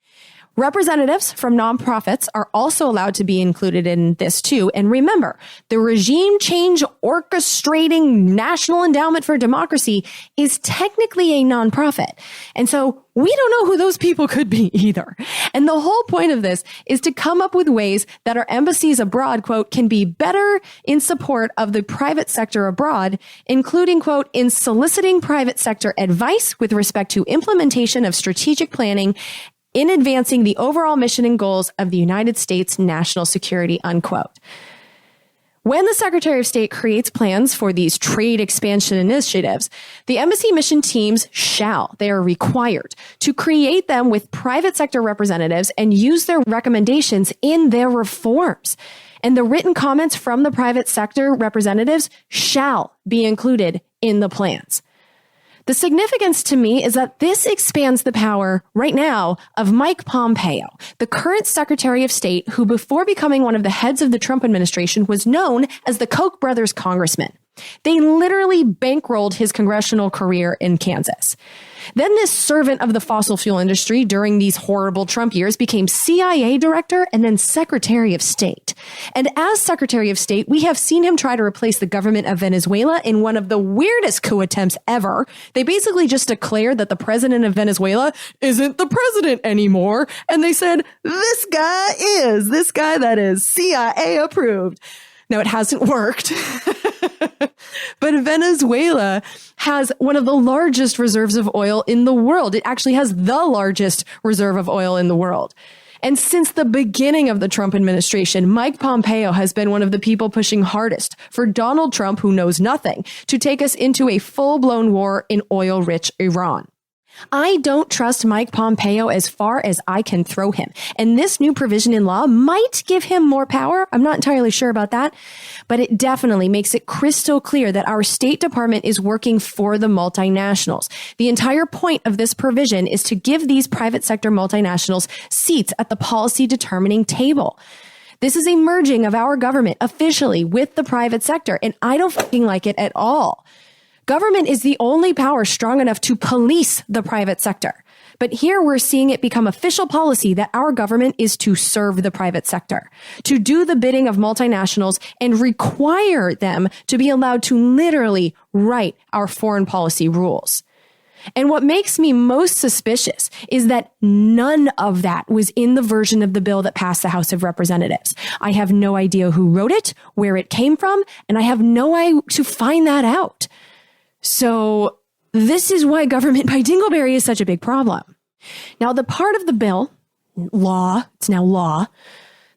Representatives from nonprofits are also allowed to be included in this too. And remember, the regime change orchestrating National Endowment for Democracy is technically a nonprofit. And so we don't know who those people could be either. And the whole point of this is to come up with ways that our embassies abroad, quote, can be better in support of the private sector abroad, including, quote, in soliciting private sector advice with respect to implementation of strategic planning in advancing the overall mission and goals of the United States national security, unquote. When the Secretary of State creates plans for these trade expansion initiatives, the embassy mission teams they are required to create them with private sector representatives and use their recommendations in their reforms. And the written comments from the private sector representatives shall be included in the plans. The significance to me is that this expands the power right now of Mike Pompeo, the current Secretary of State, who before becoming one of the heads of the Trump administration was known as the Koch brothers congressman. They literally bankrolled his congressional career in Kansas. Then this servant of the fossil fuel industry during these horrible Trump years became CIA director and then Secretary of State. And as Secretary of State, we have seen him try to replace the government of Venezuela in one of the weirdest coup attempts ever. They basically just declared that the president of Venezuela isn't the president anymore. And they said, this guy that is CIA approved. Now, it hasn't worked, but Venezuela has one of the largest reserves of oil in the world. It actually has the largest reserve of oil in the world. And since the beginning of the Trump administration, Mike Pompeo has been one of the people pushing hardest for Donald Trump, who knows nothing, to take us into a full-blown war in oil-rich Iran. I don't trust Mike Pompeo as far as I can throw him. And this new provision in law might give him more power. I'm not entirely sure about that, but it definitely makes it crystal clear that our State Department is working for the multinationals. The entire point of this provision is to give these private sector multinationals seats at the policy determining table. This is a merging of our government officially with the private sector, and I don't fucking like it at all. Government is the only power strong enough to police the private sector. But here we're seeing it become official policy that our government is to serve the private sector, to do the bidding of multinationals and require them to be allowed to literally write our foreign policy rules. And what makes me most suspicious is that none of that was in the version of the bill that passed the House of Representatives. I have no idea who wrote it, where it came from, and I have no way to find that out. So this is why government by dingleberry is such a big problem. Now, the part of the bill, it's now law,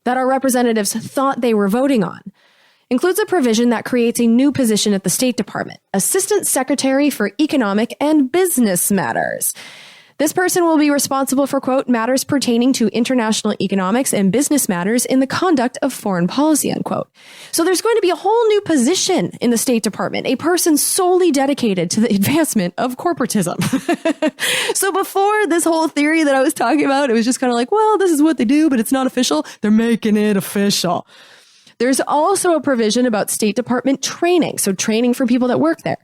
that our representatives thought they were voting on includes a provision that creates a new position at the State Department, Assistant Secretary for Economic and Business Matters. This person will be responsible for, quote, matters pertaining to international economics and business matters in the conduct of foreign policy, unquote. So there's going to be a whole new position in the State Department, a person solely dedicated to the advancement of corporatism. So before this whole theory that I was talking about, it was just kind of like, well, this is what they do, but it's not official. They're making it official. There's also a provision about State Department training, so training for people that work there.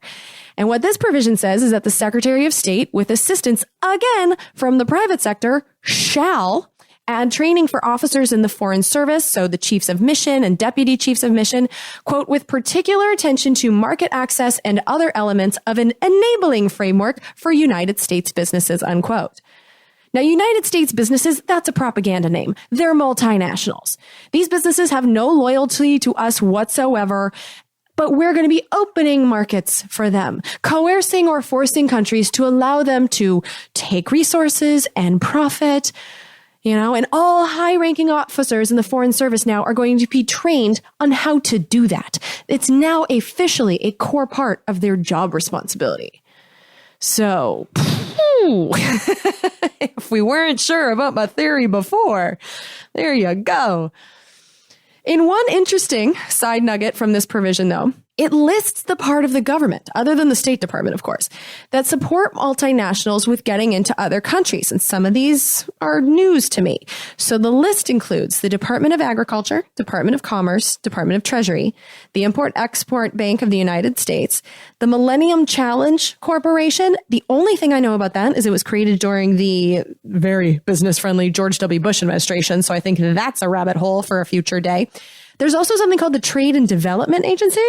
And what this provision says is that the Secretary of State, with assistance, again, from the private sector, shall add training for officers in the Foreign Service, so the chiefs of mission and deputy chiefs of mission, quote, with particular attention to market access and other elements of an enabling framework for United States businesses, unquote. Now, United States businesses, that's a propaganda name. They're multinationals. These businesses have no loyalty to us whatsoever, but we're going to be opening markets for them, coercing or forcing countries to allow them to take resources and profit, and all high-ranking officers in the Foreign Service now are going to be trained on how to do that. It's now officially a core part of their job responsibility. So, if we weren't sure about my theory before, there you go. In one interesting side nugget from this provision, though, it lists the part of the government, other than the State Department, of course, that support multinationals with getting into other countries. And some of these are news to me. So the list includes the Department of Agriculture, Department of Commerce, Department of Treasury, the Import-Export Bank of the United States, the Millennium Challenge Corporation. The only thing I know about that is it was created during the very business-friendly George W. Bush administration. So I think that's a rabbit hole for a future day. There's also something called the Trade and Development Agency.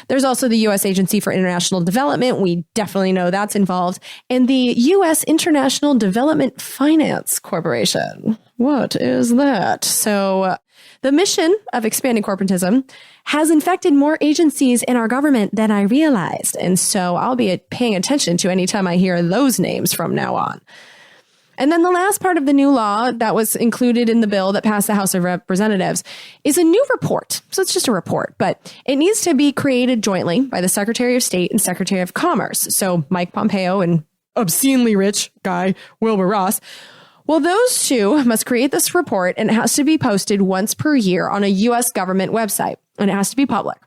There's also the U.S. Agency for International Development. We definitely know that's involved. And the U.S. International Development Finance Corporation. What is that? So the mission of expanding corporatism has infected more agencies in our government than I realized. And so I'll be paying attention to anytime I hear those names from now on. And then the last part of the new law that was included in the bill that passed the House of Representatives is a new report. So it's just a report, but it needs to be created jointly by the Secretary of State and Secretary of Commerce. So Mike Pompeo and obscenely rich guy Wilbur Ross. Well, those two must create this report, and it has to be posted once per year on a U.S. government website, and it has to be public.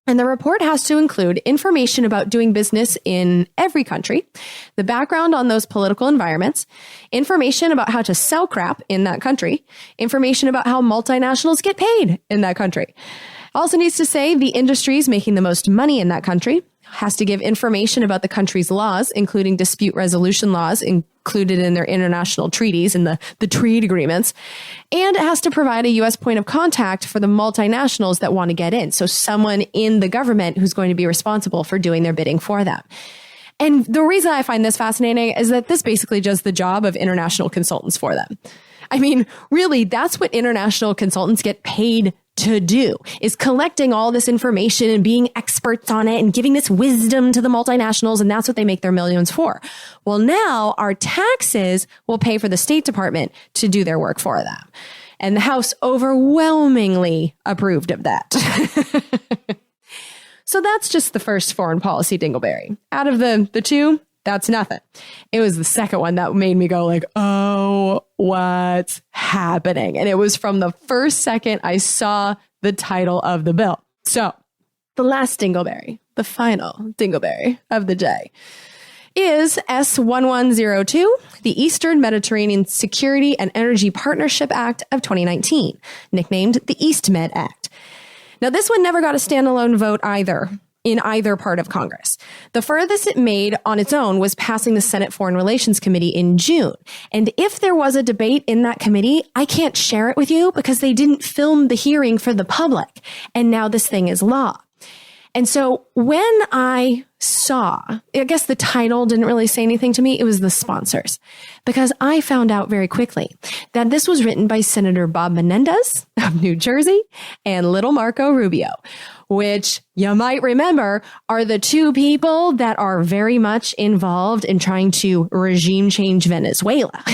And the report has to include information about doing business in every country, the background on those political environments, information about how to sell crap in that country, information about how multinationals get paid in that country. Also needs to say the industries making the most money in that country, has to give information about the country's laws, including dispute resolution laws included in their international treaties and the trade agreements. And it has to provide a U.S. point of contact for the multinationals that want to get in. So someone in the government who's going to be responsible for doing their bidding for them. And the reason I find this fascinating is that this basically does the job of international consultants for them. I mean, really, that's what international consultants get paid to do, is collecting all this information and being experts on it and giving this wisdom to the multinationals. And that's what they make their millions for. Well, now our taxes will pay for the State Department to do their work for them. And the House overwhelmingly approved of that. So that's just the first foreign policy dingleberry. Out of the two, that's nothing. It was the second one that made me go like, oh, what's happening? And it was from the first second I saw the title of the bill. So the last dingleberry, the final dingleberry of the day, is S1102, the Eastern Mediterranean Security and Energy Partnership Act of 2019, nicknamed the EastMed Act. Now, this one never got a standalone vote either in either part of Congress. The furthest it made on its own was passing the Senate Foreign Relations Committee in June. And if there was a debate in that committee, I can't share it with you because they didn't film the hearing for the public. And now this thing is law. And so when I saw, I guess the title didn't really say anything to me. It was the sponsors, because I found out very quickly that this was written by Senator Bob Menendez of New Jersey and Little Marco Rubio, which you might remember are the two people that are very much involved in trying to regime change Venezuela.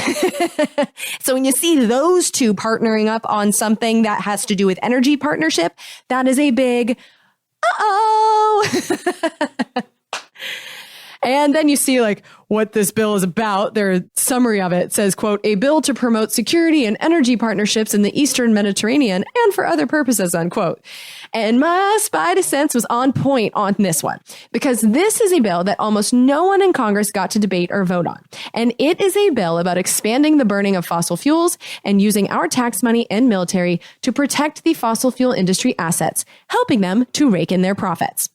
So when you see those two partnering up on something that has to do with energy partnership, that is a big uh-oh. And then you see like what this bill is about. Their summary of it says, quote, a bill to promote security and energy partnerships in the Eastern Mediterranean and for other purposes, unquote. And my spidey sense was on point on this one, because this is a bill that almost no one in Congress got to debate or vote on. And it is a bill about expanding the burning of fossil fuels and using our tax money and military to protect the fossil fuel industry assets, helping them to rake in their profits.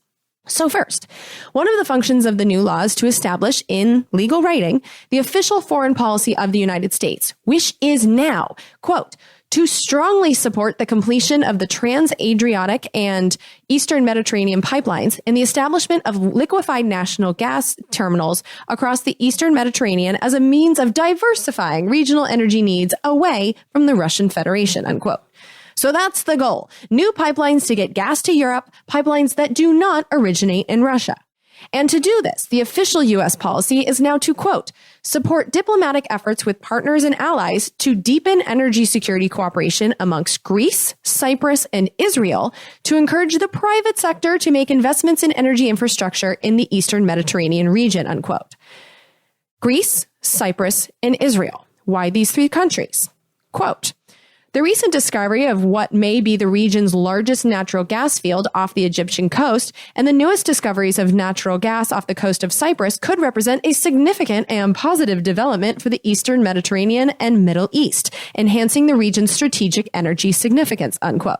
So first, one of the functions of the new law is to establish in legal writing the official foreign policy of the United States, which is now, quote, to strongly support the completion of the trans-Adriatic and Eastern Mediterranean pipelines and the establishment of liquefied national gas terminals across the Eastern Mediterranean as a means of diversifying regional energy needs away from the Russian Federation, unquote. So that's the goal. New pipelines to get gas to Europe, pipelines that do not originate in Russia. And to do this, the official U.S. policy is now to, quote, support diplomatic efforts with partners and allies to deepen energy security cooperation amongst Greece, Cyprus, and Israel to encourage the private sector to make investments in energy infrastructure in the Eastern Mediterranean region, unquote. Greece, Cyprus, and Israel. Why these three countries? Quote, the recent discovery of what may be the region's largest natural gas field off the Egyptian coast and the newest discoveries of natural gas off the coast of Cyprus could represent a significant and positive development for the Eastern Mediterranean and Middle East, enhancing the region's strategic energy significance, unquote.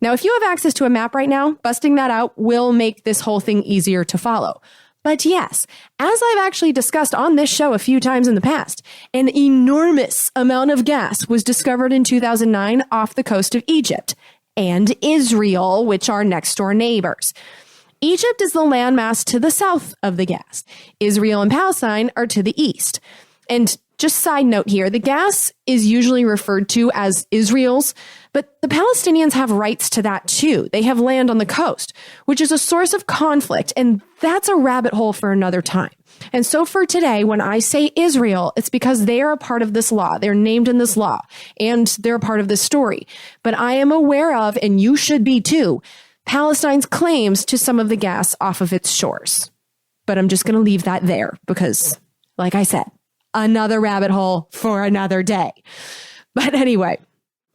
Now, if you have access to a map right now, busting that out will make this whole thing easier to follow. But yes, as I've actually discussed on this show a few times in the past, an enormous amount of gas was discovered in 2009 off the coast of Egypt and Israel, which are next door neighbors. Egypt is the landmass to the south of the gas. Israel and Palestine are to the east. And just side note here, the gas is usually referred to as Israel's, but the Palestinians have rights to that too. They have land on the coast, which is a source of conflict, and that's a rabbit hole for another time. And so for today, when I say Israel, it's because they are a part of this law. They're named in this law, and they're a part of this story. But I am aware of, and you should be too, Palestine's claims to some of the gas off of its shores. But I'm just going to leave that there because, like I said, another rabbit hole for another day. But anyway,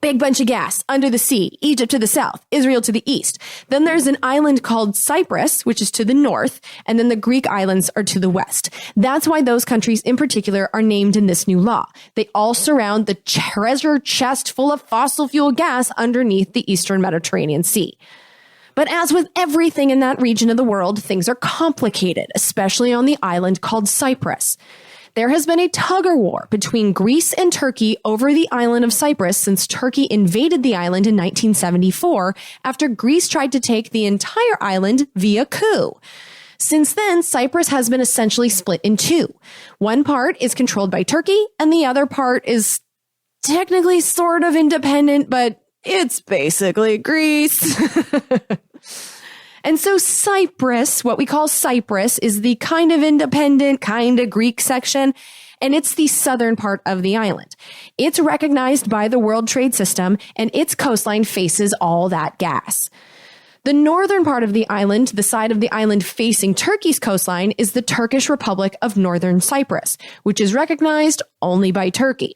big bunch of gas under the sea, Egypt to the south, Israel to the east. Then there's an island called Cyprus, which is to the north, and then the Greek islands are to the west. That's why those countries in particular are named in this new law. They all surround the treasure chest full of fossil fuel gas underneath the Eastern Mediterranean Sea. But as with everything in that region of the world, things are complicated, especially on the island called Cyprus. There has been a tug-of-war between Greece and Turkey over the island of Cyprus since Turkey invaded the island in 1974 after Greece tried to take the entire island via coup. Since then, Cyprus has been essentially split in two. One part is controlled by Turkey, and the other part is technically sort of independent, but it's basically Greece. And so Cyprus, what we call Cyprus, is the kind of independent, kind of Greek section, and it's the southern part of the island. It's recognized by the World Trade System, and its coastline faces all that gas. The northern part of the island, the side of the island facing Turkey's coastline, is the Turkish Republic of Northern Cyprus, which is recognized only by Turkey.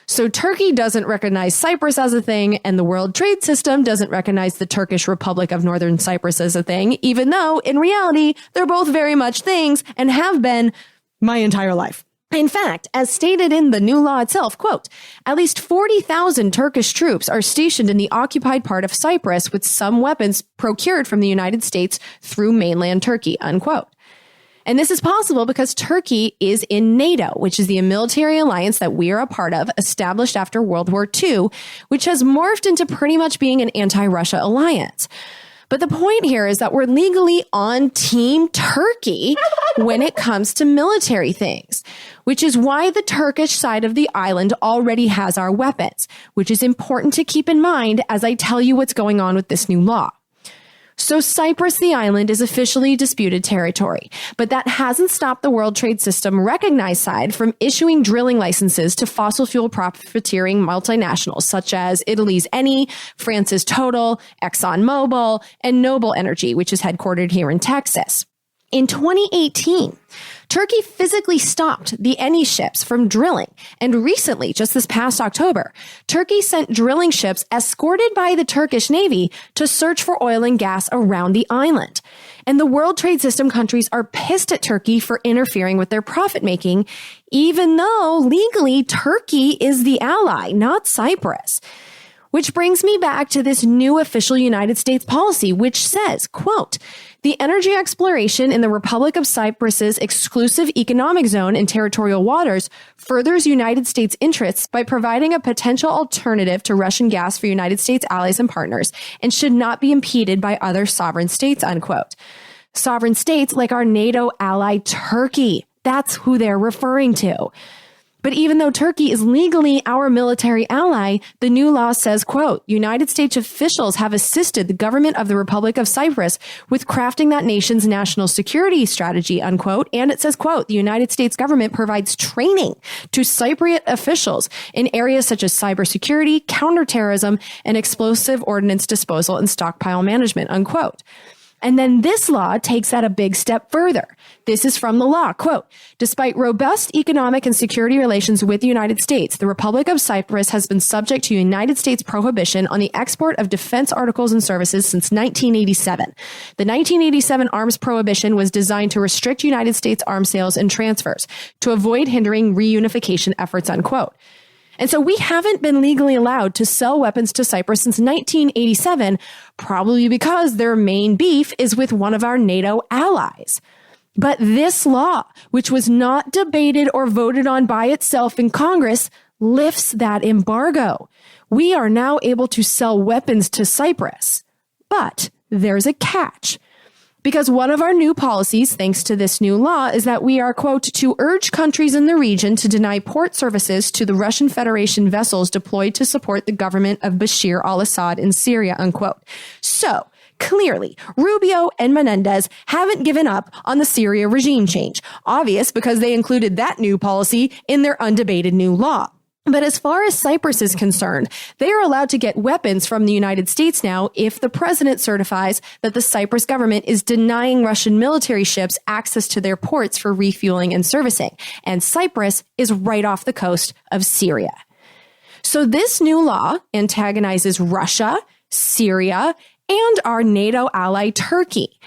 So Turkey doesn't recognize Cyprus as a thing, and the World Trade System doesn't recognize the Turkish Republic of Northern Cyprus as a thing, even though, in reality, they're both very much things and have been my entire life. In fact, as stated in the new law itself, quote, at least 40,000 Turkish troops are stationed in the occupied part of Cyprus with some weapons procured from the United States through mainland Turkey, unquote. And this is possible because Turkey is in NATO, which is the military alliance that we are a part of, established after World War II, which has morphed into pretty much being an anti-Russia alliance. But the point here is that we're legally on Team Turkey when it comes to military things, which is why the Turkish side of the island already has our weapons, which is important to keep in mind as I tell you what's going on with this new law. So Cyprus, the island, is officially disputed territory, but that hasn't stopped the World Trade System recognized side from issuing drilling licenses to fossil fuel profiteering multinationals such as Italy's Eni, France's Total, ExxonMobil, and Noble Energy, which is headquartered here in Texas. In 2018, Turkey physically stopped the Eni ships from drilling. And recently, just this past October, Turkey sent drilling ships escorted by the Turkish Navy to search for oil and gas around the island. And the World Trade System countries are pissed at Turkey for interfering with their profit making, even though legally Turkey is the ally, not Cyprus. Which brings me back to this new official United States policy, which says, quote, the energy exploration in the Republic of Cyprus's exclusive economic zone and territorial waters furthers United States interests by providing a potential alternative to Russian gas for United States allies and partners and should not be impeded by other sovereign states, unquote. Sovereign states like our NATO ally Turkey. That's who they're referring to. But even though Turkey is legally our military ally, the new law says, quote, United States officials have assisted the government of the Republic of Cyprus with crafting that nation's national security strategy, unquote. And it says, quote, the United States government provides training to Cypriot officials in areas such as cybersecurity, counterterrorism, and explosive ordnance disposal and stockpile management, unquote. And then this law takes that a big step further. This is from the law, quote, despite robust economic and security relations with the United States, the Republic of Cyprus has been subject to United States prohibition on the export of defense articles and services since 1987. The 1987 arms prohibition was designed to restrict United States arms sales and transfers to avoid hindering reunification efforts, unquote. And so we haven't been legally allowed to sell weapons to Cyprus since 1987, probably because their main beef is with one of our NATO allies. But this law, which was not debated or voted on by itself in Congress, lifts that embargo. We are now able to sell weapons to Cyprus. But there's a catch. Because one of our new policies, thanks to this new law, is that we are, quote, to urge countries in the region to deny port services to the Russian Federation vessels deployed to support the government of Bashar al-Assad in Syria, unquote. So, clearly, Rubio and Menendez haven't given up on the Syria regime change. Obvious because they included that new policy in their undebated new law. But as far as Cyprus is concerned, they are allowed to get weapons from the United States now if the president certifies that the Cyprus government is denying Russian military ships access to their ports for refueling and servicing. And Cyprus is right off the coast of Syria. So this new law antagonizes Russia, Syria, and our NATO ally Turkey.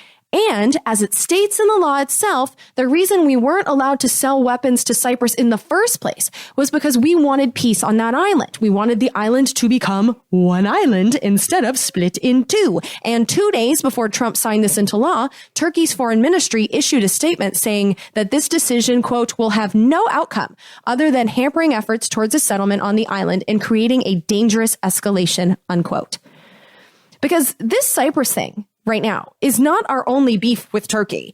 And as it states in the law itself, the reason we weren't allowed to sell weapons to Cyprus in the first place was because we wanted peace on that island. We wanted the island to become one island instead of split in two. And 2 days before Trump signed this into law, Turkey's foreign ministry issued a statement saying that this decision, quote, will have no outcome other than hampering efforts towards a settlement on the island and creating a dangerous escalation, unquote. Because this Cyprus thing right now is not our only beef with Turkey.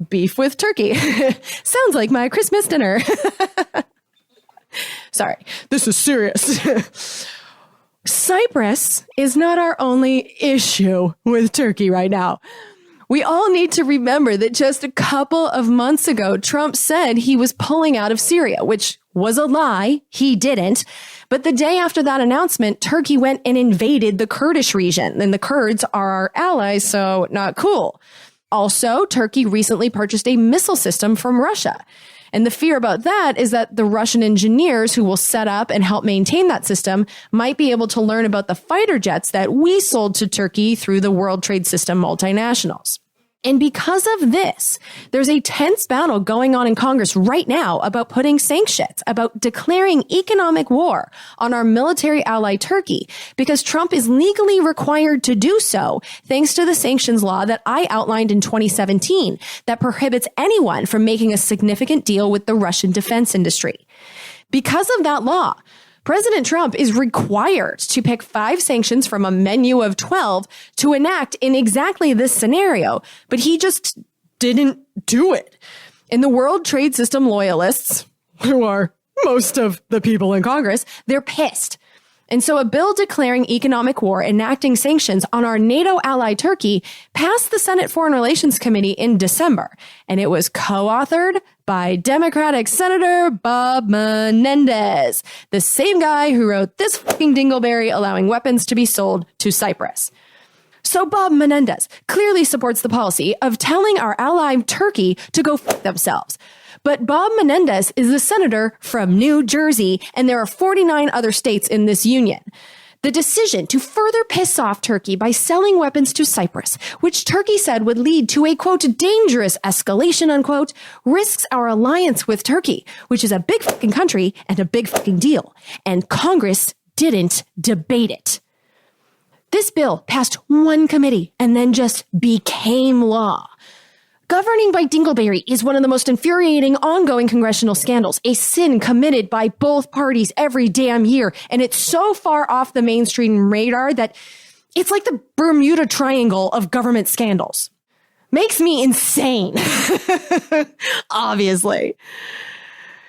Beef with Turkey. Sounds like my Christmas dinner. Sorry, this is serious. Cyprus is not our only issue with Turkey right now. We all need to remember that just a couple of months ago, Trump said he was pulling out of Syria, which was a lie. He didn't. But the day after that announcement, Turkey went and invaded the Kurdish region. And the Kurds are our allies, so not cool. Also, Turkey recently purchased a missile system from Russia. And the fear about that is that the Russian engineers who will set up and help maintain that system might be able to learn about the fighter jets that we sold to Turkey through the World Trade System multinationals. And because of this, there's a tense battle going on in Congress right now about putting sanctions, about declaring economic war on our military ally Turkey, because Trump is legally required to do so thanks to the sanctions law that I outlined in 2017 that prohibits anyone from making a significant deal with the Russian defense industry. Because of that law, President Trump is required to pick 5 sanctions from a menu of 12 to enact in exactly this scenario, but he just didn't do it. And the World Trade System loyalists, who are most of the people in Congress, they're pissed. And so a bill declaring economic war, enacting sanctions on our NATO ally Turkey, passed the Senate Foreign Relations Committee in December. And it was co-authored by Democratic Senator Bob Menendez, the same guy who wrote this fucking dingleberry allowing weapons to be sold to Cyprus. So Bob Menendez clearly supports the policy of telling our ally Turkey to go fuck themselves. But Bob Menendez is the senator from New Jersey, and there are 49 other states in this union. The decision to further piss off Turkey by selling weapons to Cyprus, which Turkey said would lead to a, quote, dangerous escalation, unquote, risks our alliance with Turkey, which is a big fucking country and a big fucking deal. And Congress didn't debate it. This bill passed one committee and then just became law. Governing by dingleberry is one of the most infuriating ongoing congressional scandals, a sin committed by both parties every damn year. And it's so far off the mainstream radar that it's like the Bermuda Triangle of government scandals. Makes me insane. Obviously.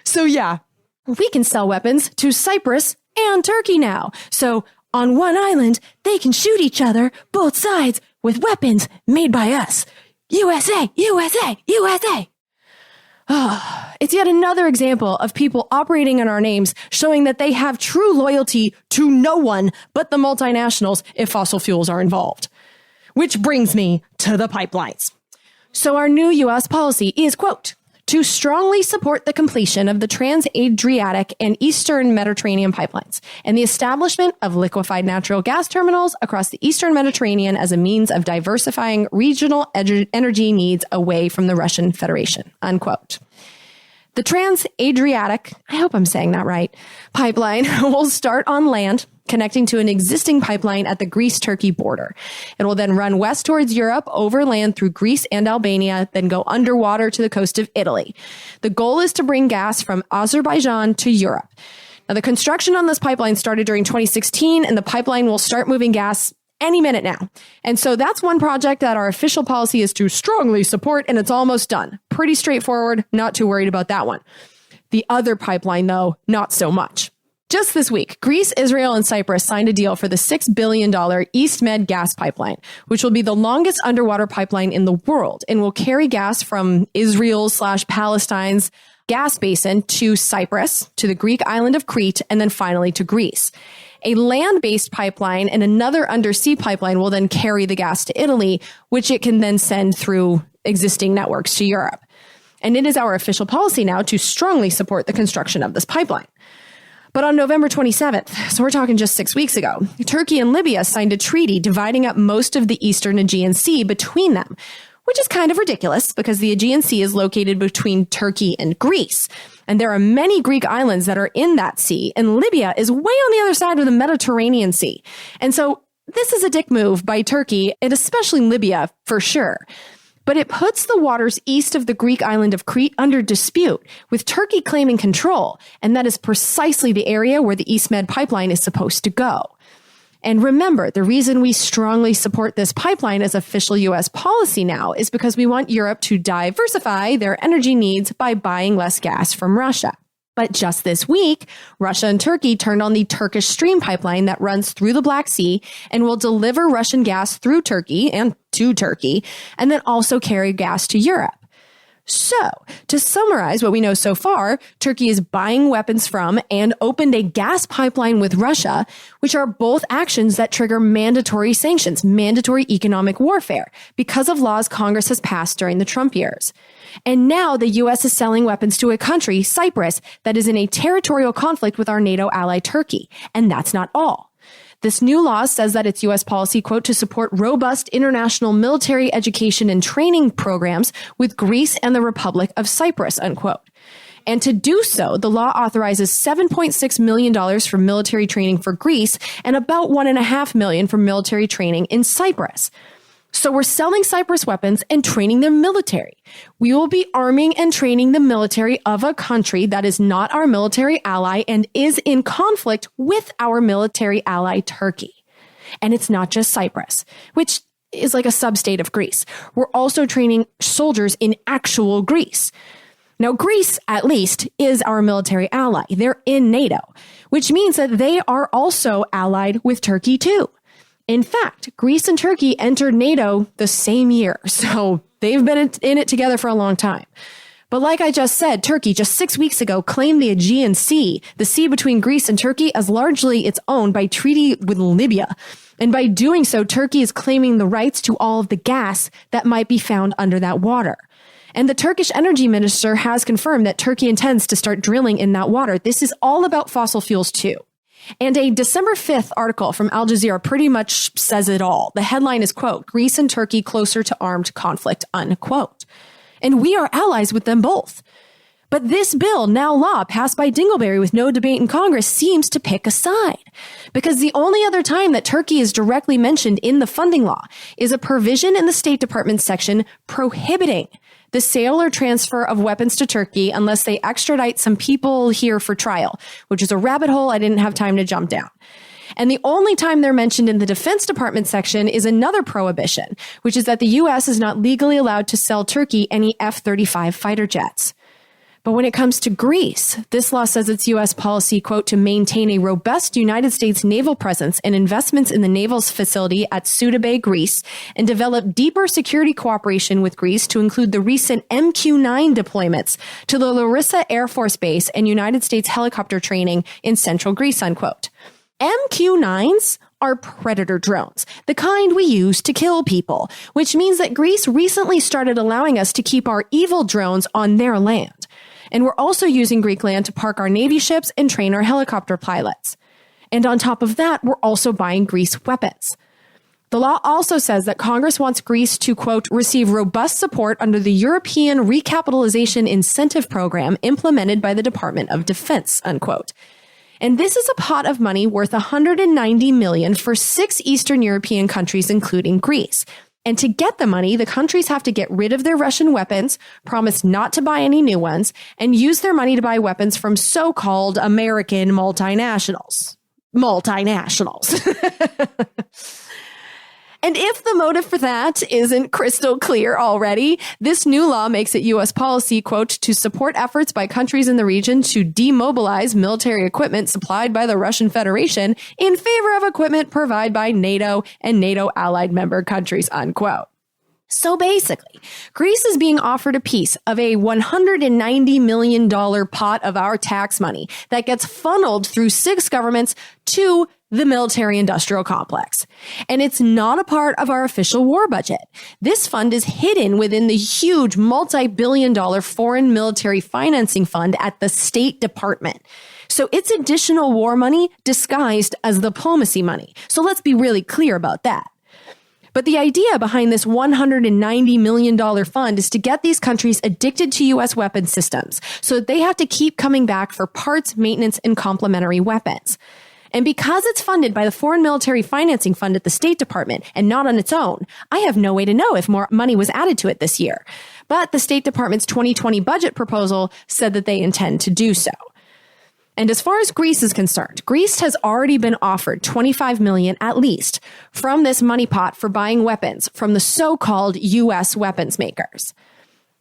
So yeah, we can sell weapons to Cyprus and Turkey now. So on one island, they can shoot each other, both sides, with weapons made by us. USA, USA, USA. It's yet another example of people operating in our names, showing that they have true loyalty to no one but the multinationals if fossil fuels are involved. Which brings me to the pipelines. So our new U.S. policy is, quote, to strongly support the completion of the Trans-Adriatic and Eastern Mediterranean pipelines and the establishment of liquefied natural gas terminals across the Eastern Mediterranean as a means of diversifying regional energy needs away from the Russian Federation, unquote. The Trans-Adriatic, I hope I'm saying that right, pipeline will start on land, connecting to an existing pipeline at the Greece-Turkey border. It will then run west towards Europe, overland through Greece and Albania, then go underwater to the coast of Italy. The goal is to bring gas from Azerbaijan to Europe. Now, the construction on this pipeline started during 2016, and the pipeline will start moving gas any minute now. And so that's one project that our official policy is to strongly support, and it's almost done. Pretty straightforward, not too worried about that one. The other pipeline, though, not so much. Just this week, Greece, Israel, and Cyprus signed a deal for the $6 billion East Med gas pipeline, which will be the longest underwater pipeline in the world and will carry gas from Israel/Palestine's gas basin to Cyprus, to the Greek island of Crete, and then finally to Greece. A land-based pipeline and another undersea pipeline will then carry the gas to Italy, which it can then send through existing networks to Europe. And it is our official policy now to strongly support the construction of this pipeline. But on November 27th, so we're talking just 6 weeks ago, Turkey and Libya signed a treaty dividing up most of the eastern Aegean Sea between them, which is kind of ridiculous because the Aegean Sea is located between Turkey and Greece. And there are many Greek islands that are in that sea, and Libya is way on the other side of the Mediterranean Sea. And so this is a dick move by Turkey, and especially Libya, for sure. But it puts the waters east of the Greek island of Crete under dispute, with Turkey claiming control, and that is precisely the area where the East Med pipeline is supposed to go. And remember, the reason we strongly support this pipeline as official U.S. policy now is because we want Europe to diversify their energy needs by buying less gas from Russia. But just this week, Russia and Turkey turned on the Turkish Stream pipeline that runs through the Black Sea and will deliver Russian gas through Turkey and to Turkey, and then also carry gas to Europe. So, to summarize what we know so far, Turkey is buying weapons from and opened a gas pipeline with Russia, which are both actions that trigger mandatory sanctions, mandatory economic warfare, because of laws Congress has passed during the Trump years. And now the U.S. is selling weapons to a country, Cyprus, that is in a territorial conflict with our NATO ally Turkey. And that's not all. This new law says that it's U.S. policy, quote, to support robust international military education and training programs with Greece and the Republic of Cyprus, unquote. And to do so, the law authorizes $7.6 million for military training for Greece and about $1.5 million for military training in Cyprus. So we're selling Cyprus weapons and training their military. We will be arming and training the military of a country that is not our military ally and is in conflict with our military ally, Turkey. And it's not just Cyprus, which is like a sub-state of Greece. We're also training soldiers in actual Greece. Now, Greece, at least, is our military ally. They're in NATO, which means that they are also allied with Turkey, too. In fact, Greece and Turkey entered NATO the same year, so they've been in it together for a long time. But like I just said, Turkey just 6 weeks ago claimed the Aegean Sea, the sea between Greece and Turkey, as largely its own by treaty with Libya. And by doing so, Turkey is claiming the rights to all of the gas that might be found under that water. And the Turkish energy minister has confirmed that Turkey intends to start drilling in that water. This is all about fossil fuels too. And a December 5th article from Al Jazeera pretty much says it all. The headline is, quote, Greece and Turkey closer to armed conflict, unquote. And we are allies with them both. But this bill, now law, passed by Dingleberry with no debate in Congress, seems to pick a side. Because the only other time that Turkey is directly mentioned in the funding law is a provision in the State Department section prohibiting the sale or transfer of weapons to Turkey unless they extradite some people here for trial, which is a rabbit hole I didn't have time to jump down. And the only time they're mentioned in the Defense Department section is another prohibition, which is that the U.S. is not legally allowed to sell Turkey any F-35 fighter jets. But when it comes to Greece, this law says it's U.S. policy, quote, to maintain a robust United States naval presence and investments in the naval facility at Suda Bay, Greece, and develop deeper security cooperation with Greece to include the recent MQ-9 deployments to the Larissa Air Force Base and United States helicopter training in central Greece, unquote. MQ-9s are Predator drones, the kind we use to kill people, which means that Greece recently started allowing us to keep our evil drones on their land. And we're also using Greek land to park our Navy ships and train our helicopter pilots. And on top of that, we're also buying Greece weapons. The law also says that Congress wants Greece to, quote, receive robust support under the European Recapitalization Incentive Program implemented by the Department of Defense, unquote. And this is a pot of money worth $190 million for 6 Eastern European countries, including Greece. And to get the money, the countries have to get rid of their Russian weapons, promise not to buy any new ones, and use their money to buy weapons from so-called American multinationals. And if the motive for that isn't crystal clear already, this new law makes it U.S. policy, quote, to support efforts by countries in the region to demobilize military equipment supplied by the Russian Federation in favor of equipment provided by NATO and NATO allied member countries, unquote. So basically, Greece is being offered a piece of a $190 million pot of our tax money that gets funneled through 6 governments to the military-industrial complex. And it's not a part of our official war budget. This fund is hidden within the huge multi-billion-dollar foreign military financing fund at the State Department. So it's additional war money disguised as diplomacy money. So let's be really clear about that. But the idea behind this $190 million fund is to get these countries addicted to U.S. weapon systems so that they have to keep coming back for parts, maintenance, and complementary weapons. And because it's funded by the Foreign Military Financing Fund at the State Department and not on its own, I have no way to know if more money was added to it this year. But the State Department's 2020 budget proposal said that they intend to do so. And as far as Greece is concerned, Greece has already been offered $25 million at least from this money pot for buying weapons from the so-called U.S. weapons makers.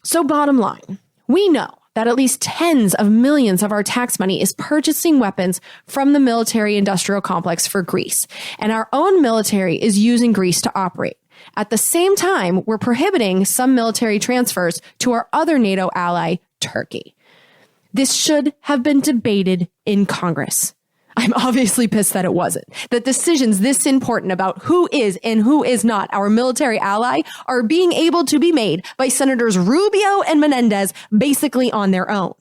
So bottom line, we know that at least tens of millions of our tax money is purchasing weapons from the military-industrial complex for Greece, and our own military is using Greece to operate. At the same time, we're prohibiting some military transfers to our other NATO ally, Turkey. This should have been debated in Congress. I'm obviously pissed that it wasn't. That decisions this important about who is and who is not our military ally are being able to be made by Senators Rubio and Menendez basically on their own.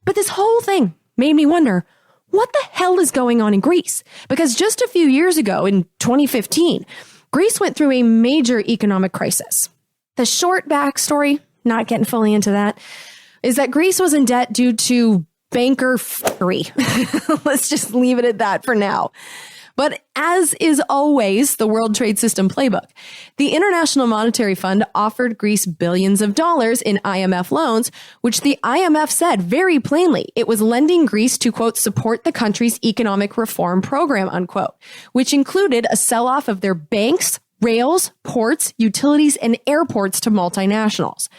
But this whole thing made me wonder, what the hell is going on in Greece? Because just a few years ago, in 2015, Greece went through a major economic crisis. The short backstory, not getting fully into that, is that Greece was in debt due to banker fuckery. Let's just leave it at that for now. But as is always the World Trade System playbook, the International Monetary Fund offered Greece billions of dollars in IMF loans, which the IMF said very plainly it was lending Greece to, quote, support the country's economic reform program, unquote, which included a sell-off of their banks, rails, ports, utilities, and airports to multinationals.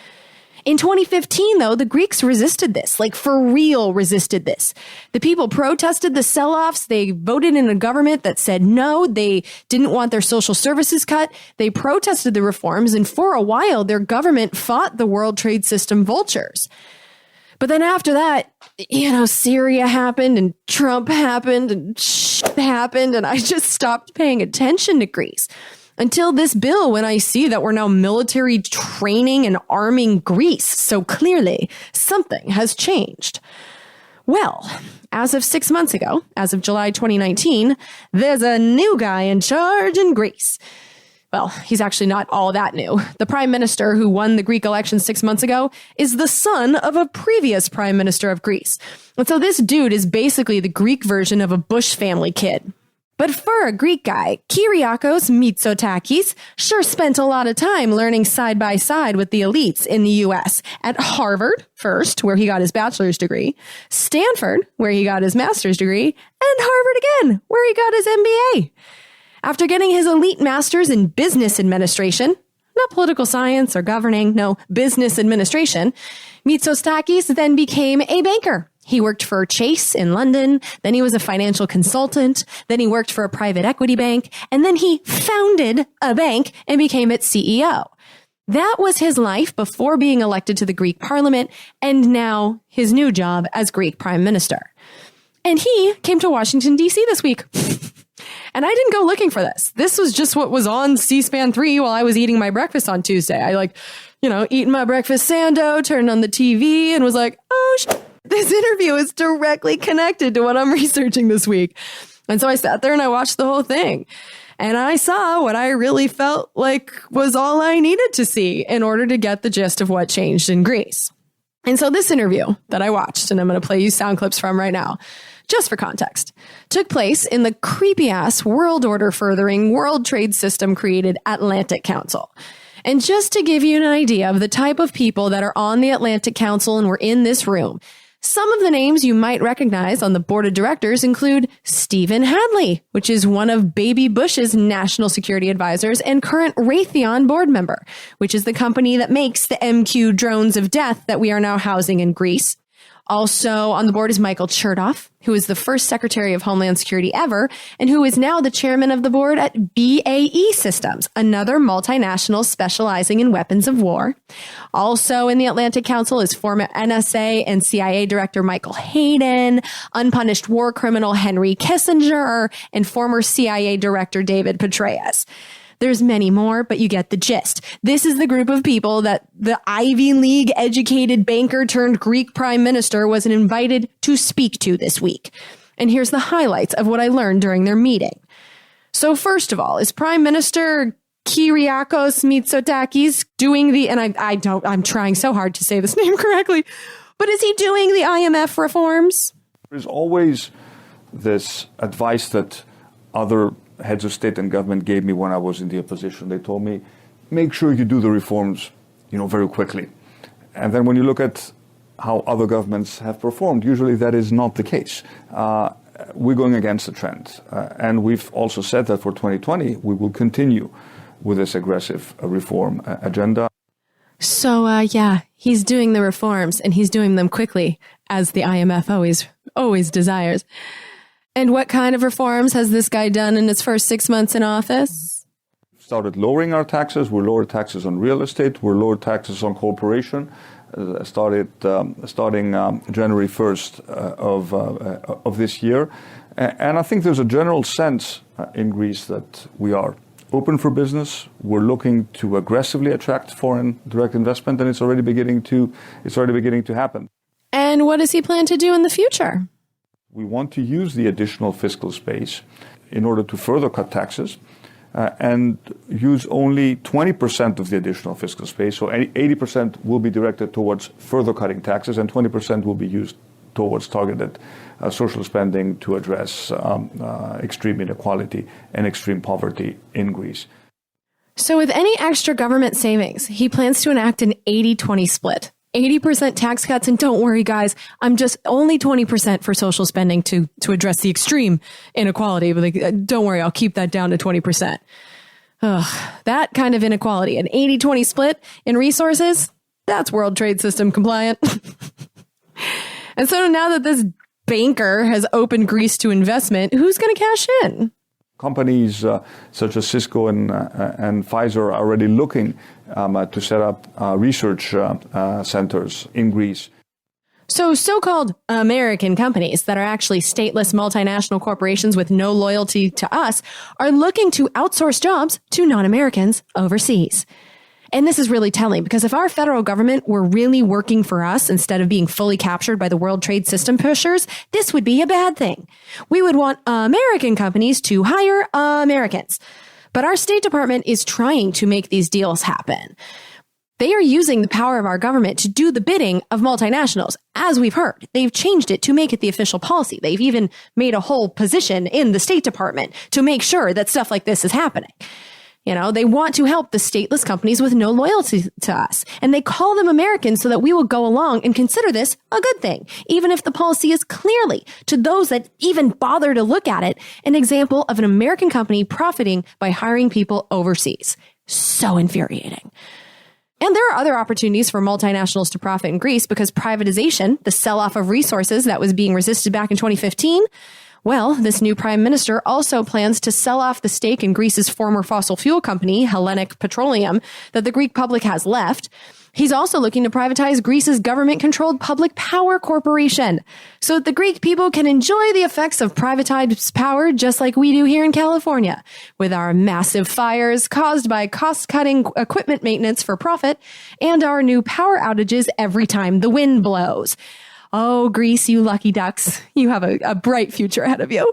In 2015, though, the Greeks resisted this, like for real resisted this. The people protested the sell-offs. They voted in a government that said no. They didn't want their social services cut. They protested the reforms. And for a while, their government fought the World Trade System vultures. But then after that, Syria happened and Trump happened and shit happened. And I just stopped paying attention to Greece. Until this bill, when I see that we're now military training and arming Greece. So clearly, something has changed. Well, as of 6 months ago, as of July 2019, there's a new guy in charge in Greece. Well, he's actually not all that new. The prime minister who won the Greek election 6 months ago is the son of a previous prime minister of Greece. And so this dude is basically the Greek version of a Bush family kid. But for a Greek guy, Kyriakos Mitsotakis sure spent a lot of time learning side by side with the elites in the U.S. At Harvard, first, where he got his bachelor's degree, Stanford, where he got his master's degree, and Harvard again, where he got his MBA. After getting his elite master's in business administration, not political science or governing, no, business administration, Mitsotakis then became a banker. He worked for Chase in London, then he was a financial consultant, then he worked for a private equity bank, and then he founded a bank and became its CEO. That was his life before being elected to the Greek parliament, and now his new job as Greek prime minister. And he came to Washington, D.C. this week. And I didn't go looking for this. This was just what was on C-SPAN 3 while I was eating my breakfast on Tuesday. I eating my breakfast sando, turned on the TV and was like, oh, this interview is directly connected to what I'm researching this week. And so I sat there and I watched the whole thing. And I saw what I really felt like was all I needed to see in order to get the gist of what changed in Greece. And so this interview that I watched, and I'm going to play you sound clips from right now, just for context, took place in the creepy-ass world order furthering World Trade System created Atlantic Council. And just to give you an idea of the type of people that are on the Atlantic Council and were in this room, some of the names you might recognize on the board of directors include Stephen Hadley, which is one of Baby Bush's national security advisors and current Raytheon board member, which is the company that makes the MQ drones of death that we are now housing in Greece. Also on the board is Michael Chertoff, who is the first Secretary of Homeland Security ever, and who is now the chairman of the board at BAE Systems, another multinational specializing in weapons of war. Also in the Atlantic Council is former NSA and CIA Director Michael Hayden, unpunished war criminal Henry Kissinger, and former CIA Director David Petraeus. There's many more, but you get the gist. This is the group of people that the Ivy League educated banker turned Greek prime minister was invited to speak to this week. And here's the highlights of what I learned during their meeting. So first of all, is Prime Minister Kyriakos Mitsotakis doing I'm trying so hard to say this name correctly, but is he doing the IMF reforms? There's always this advice that other heads of state and government gave me when I was in the opposition. They told me, make sure you do the reforms, very quickly. And then when you look at how other governments have performed, usually that is not the case. We're going against the trend. And we've also said that for 2020, we will continue with this aggressive reform agenda. So, he's doing the reforms and he's doing them quickly, as the IMF always desires. And what kind of reforms has this guy done in his first 6 months in office? Started lowering our taxes. We lowered taxes on real estate. We lowered taxes on corporation. Starting January 1st of this year. And I think there's a general sense in Greece that we are open for business. We're looking to aggressively attract foreign direct investment, and it's already beginning to happen. And what does he plan to do in the future? We want to use the additional fiscal space in order to further cut taxes and use only 20% of the additional fiscal space. So 80% will be directed towards further cutting taxes and 20% will be used towards targeted social spending to address extreme inequality and extreme poverty in Greece. So with any extra government savings, he plans to enact an 80-20 split. 80% tax cuts, and don't worry, guys, I'm just only 20% for social spending to address the extreme inequality. But don't worry, I'll keep that down to 20%. Ugh, that kind of inequality, an 80-20 split in resources, that's World Trade System compliant. And so now that this banker has opened Greece to investment, who's going to cash in? Companies such as Cisco and Pfizer are already looking to set up research centers in Greece. So-called American companies that are actually stateless multinational corporations with no loyalty to us are looking to outsource jobs to non-Americans overseas. And this is really telling, because if our federal government were really working for us instead of being fully captured by the World Trade System pushers, this would be a bad thing. We would want American companies to hire Americans. But our State Department is trying to make these deals happen. They are using the power of our government to do the bidding of multinationals. As we've heard, they've changed it to make it the official policy. They've even made a whole position in the State Department to make sure that stuff like this is happening. You know, they want to help the stateless companies with no loyalty to us. And they call them Americans so that we will go along and consider this a good thing, even if the policy is clearly, to those that even bother to look at it, an example of an American company profiting by hiring people overseas. So infuriating. And there are other opportunities for multinationals to profit in Greece because privatization, the sell-off of resources that was being resisted back in 2015, well, this new prime minister also plans to sell off the stake in Greece's former fossil fuel company, Hellenic Petroleum, that the Greek public has left. He's also looking to privatize Greece's government-controlled public power corporation so that the Greek people can enjoy the effects of privatized power just like we do here in California, with our massive fires caused by cost-cutting equipment maintenance for profit and our new power outages every time the wind blows. Oh, Greece, you lucky ducks. You have a bright future ahead of you.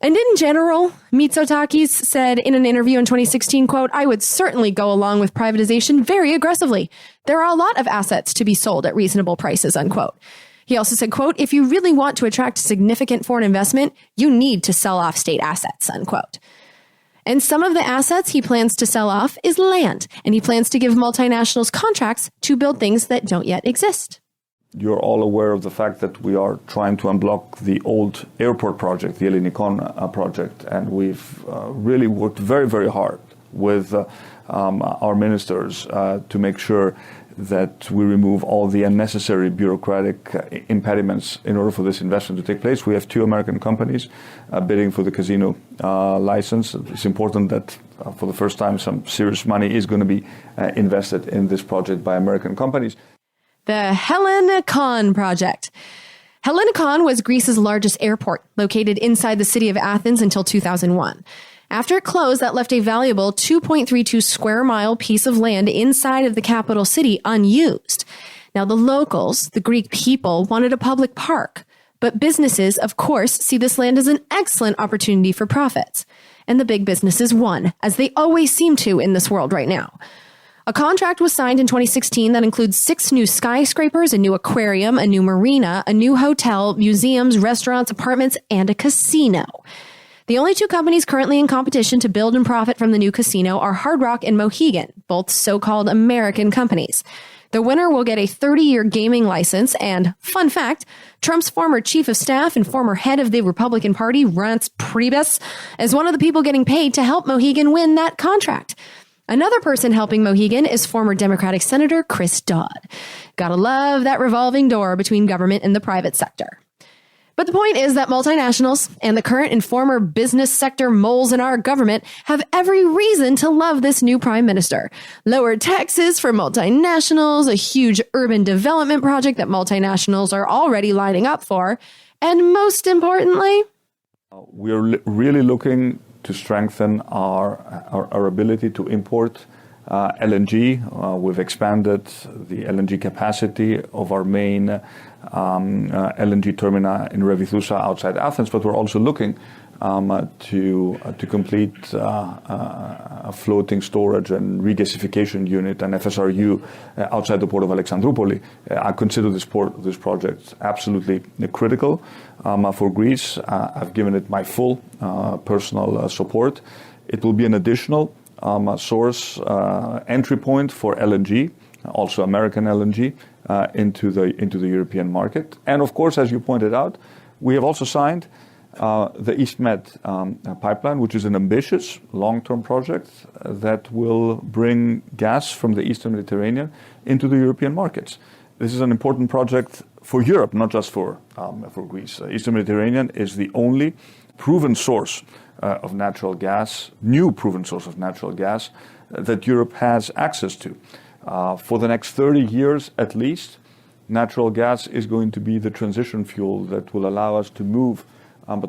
And in general, Mitsotakis said in an interview in 2016, quote, "I would certainly go along with privatization very aggressively. There are a lot of assets to be sold at reasonable prices," unquote. He also said, quote, "If you really want to attract significant foreign investment, you need to sell off state assets," unquote. And some of the assets he plans to sell off is land, and he plans to give multinationals contracts to build things that don't yet exist. You're all aware of the fact that we are trying to unblock the old airport project, the Ellinikon project, and we've really worked very, very hard with our ministers to make sure that we remove all the unnecessary bureaucratic impediments in order for this investment to take place. We have 2 American companies bidding for the casino license. It's important that for the first time some serious money is going to be invested in this project by American companies. The Hellinikon project. Hellinikon was Greece's largest airport, located inside the city of Athens until 2001. After it closed, that left a valuable 2.32 square mile piece of land inside of the capital city unused. Now, the locals, the Greek people, wanted a public park. But businesses, of course, see this land as an excellent opportunity for profits. And the big businesses won, as they always seem to in this world right now. A contract was signed in 2016 that includes 6 new skyscrapers, a new aquarium, a new marina, a new hotel, museums, restaurants, apartments, and a casino. The only 2 companies currently in competition to build and profit from the new casino are Hard Rock and Mohegan, both so-called American companies. The winner will get a 30-year gaming license, and, fun fact, Trump's former chief of staff and former head of the Republican Party, Reince Priebus, is one of the people getting paid to help Mohegan win that contract. Another person helping Mohegan is former Democratic Senator Chris Dodd. Gotta love that revolving door between government and the private sector. But the point is that multinationals and the current and former business sector moles in our government have every reason to love this new prime minister. Lower taxes for multinationals, a huge urban development project that multinationals are already lining up for, and most importantly, we're really looking to strengthen our ability to import LNG. We've expanded the LNG capacity of our main LNG terminal in Revithoussa outside Athens, but we're also looking to complete a floating storage and regasification unit, an FSRU, outside the port of Alexandroupoli. I consider this project absolutely critical for Greece. I've given it my full personal support. It will be an additional source, entry point for LNG, also American LNG, into the European market. And of course, as you pointed out, we have also signed the EastMed pipeline, which is an ambitious long-term project that will bring gas from the Eastern Mediterranean into the European markets. This is an important project for Europe, not just for Greece. Eastern Mediterranean is the only proven source of natural gas, new proven source of natural gas that Europe has access to. For the next 30 years at least, natural gas is going to be the transition fuel that will allow us to move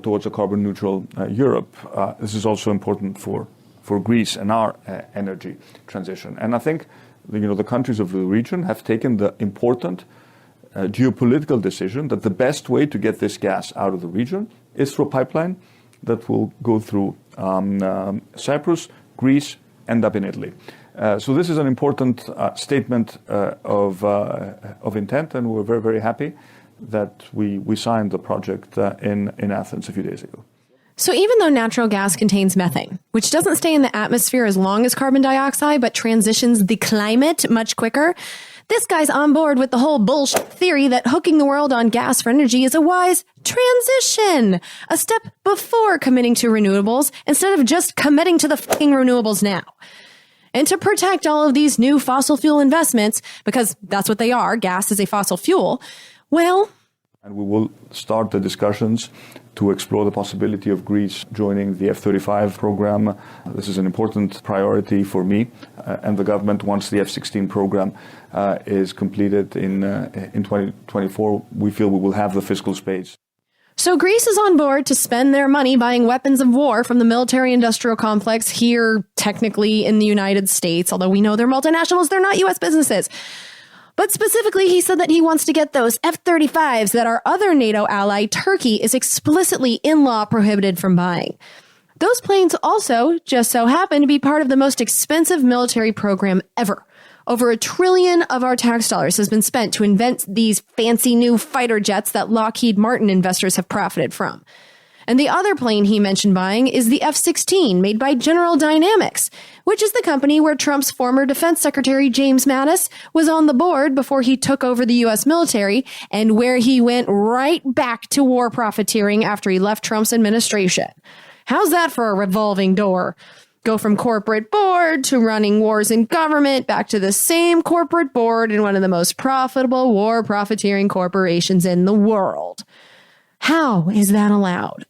towards a carbon neutral Europe. This is also important for Greece and our energy transition. And I think the countries of the region have taken the important geopolitical decision that the best way to get this gas out of the region is through a pipeline that will go through Cyprus, Greece, end up in Italy. So this is an important statement of intent, and we're very, very happy that we signed the project in Athens a few days ago. So even though natural gas contains methane, which doesn't stay in the atmosphere as long as carbon dioxide, but transitions the climate much quicker, this guy's on board with the whole bullshit theory that hooking the world on gas for energy is a wise transition, a step before committing to renewables instead of just committing to the fucking renewables now. And to protect all of these new fossil fuel investments, because that's what they are, gas is a fossil fuel, well... And we will start the discussions to explore the possibility of Greece joining the F-35 program. This is an important priority for me and the government. Once the F-16 program is completed in 2024, we feel we will have the fiscal space. So Greece is on board to spend their money buying weapons of war from the military-industrial complex here, technically in the United States, although we know they're multinationals, they're not U.S. businesses. But specifically, he said that he wants to get those F-35s that our other NATO ally, Turkey, is explicitly in law prohibited from buying. Those planes also just so happen to be part of the most expensive military program ever. Over $1 trillion of our tax dollars has been spent to invent these fancy new fighter jets that Lockheed Martin investors have profited from. And the other plane he mentioned buying is the F-16, made by General Dynamics, which is the company where Trump's former Defense Secretary James Mattis was on the board before he took over the U.S. military, and where he went right back to war profiteering after he left Trump's administration. How's that for a revolving door? Go from corporate board to running wars in government, back to the same corporate board in one of the most profitable war profiteering corporations in the world. How is that allowed?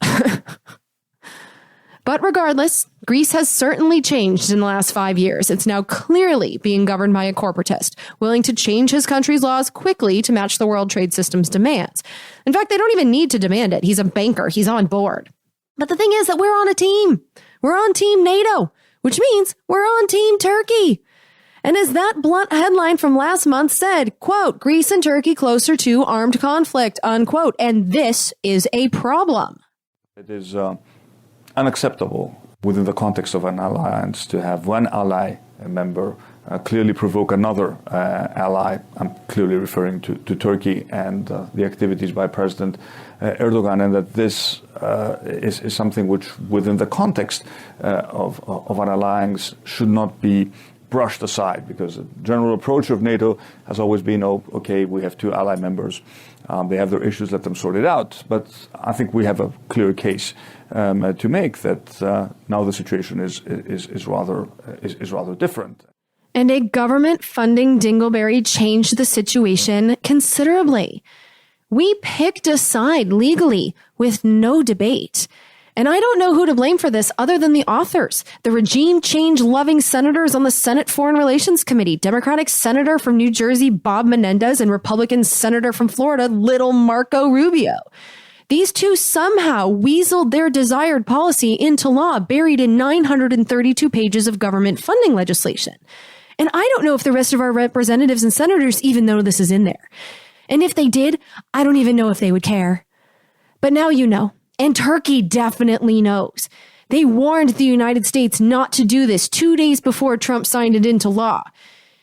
But regardless, Greece has certainly changed in the last 5 years. It's now clearly being governed by a corporatist, willing to change his country's laws quickly to match the World Trade System's demands. In fact, they don't even need to demand it. He's a banker. He's on board. But the thing is that we're on a team. We're on Team NATO, which means we're on Team Turkey. And as that blunt headline from last month said, quote, Greece and Turkey closer to armed conflict, unquote. And this is a problem. It is unacceptable within the context of an alliance to have one ally member clearly provoke another ally. I'm clearly referring to Turkey and the activities by President Erdogan, and that this is something which, within the context of an alliance, should not be brushed aside, because the general approach of NATO has always been, okay, we have two ally members. They have their issues, let them sort it out. But I think we have a clear case to make that now the situation is rather different. And a government funding dingleberry changed the situation considerably. We picked a side legally with no debate. And I don't know who to blame for this other than the authors, the regime change-loving senators on the Senate Foreign Relations Committee, Democratic Senator from New Jersey, Bob Menendez, and Republican Senator from Florida, little Marco Rubio. These two somehow weaseled their desired policy into law, buried in 932 pages of government funding legislation. And I don't know if the rest of our representatives and senators even know this is in there. And if they did, I don't even know if they would care. But now you know. And Turkey definitely knows. They warned the United States not to do this 2 days before Trump signed it into law.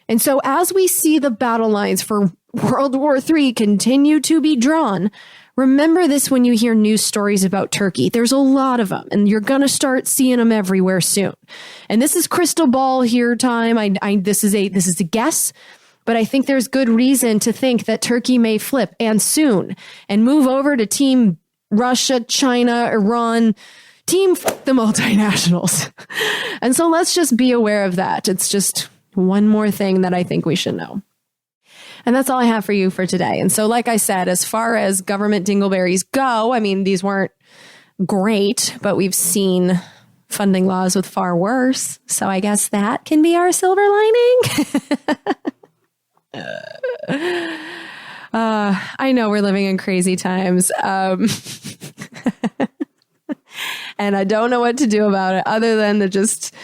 And so as we see the battle lines for World War III continue to be drawn, remember this when you hear news stories about Turkey. There's a lot of them, and you're going to start seeing them everywhere soon. And this is crystal ball here time. This is a guess, but I think there's good reason to think that Turkey may flip, and soon, and move over to team Russia, China, Iran, team the multinationals. And so let's just be aware of that. It's just one more thing that I think we should know. And that's all I have for you for today. And so, like I said, as far as government dingleberries go, I mean, these weren't great, but we've seen funding laws with far worse. So I guess that can be our silver lining. I know we're living in crazy times. And I don't know what to do about it other than to just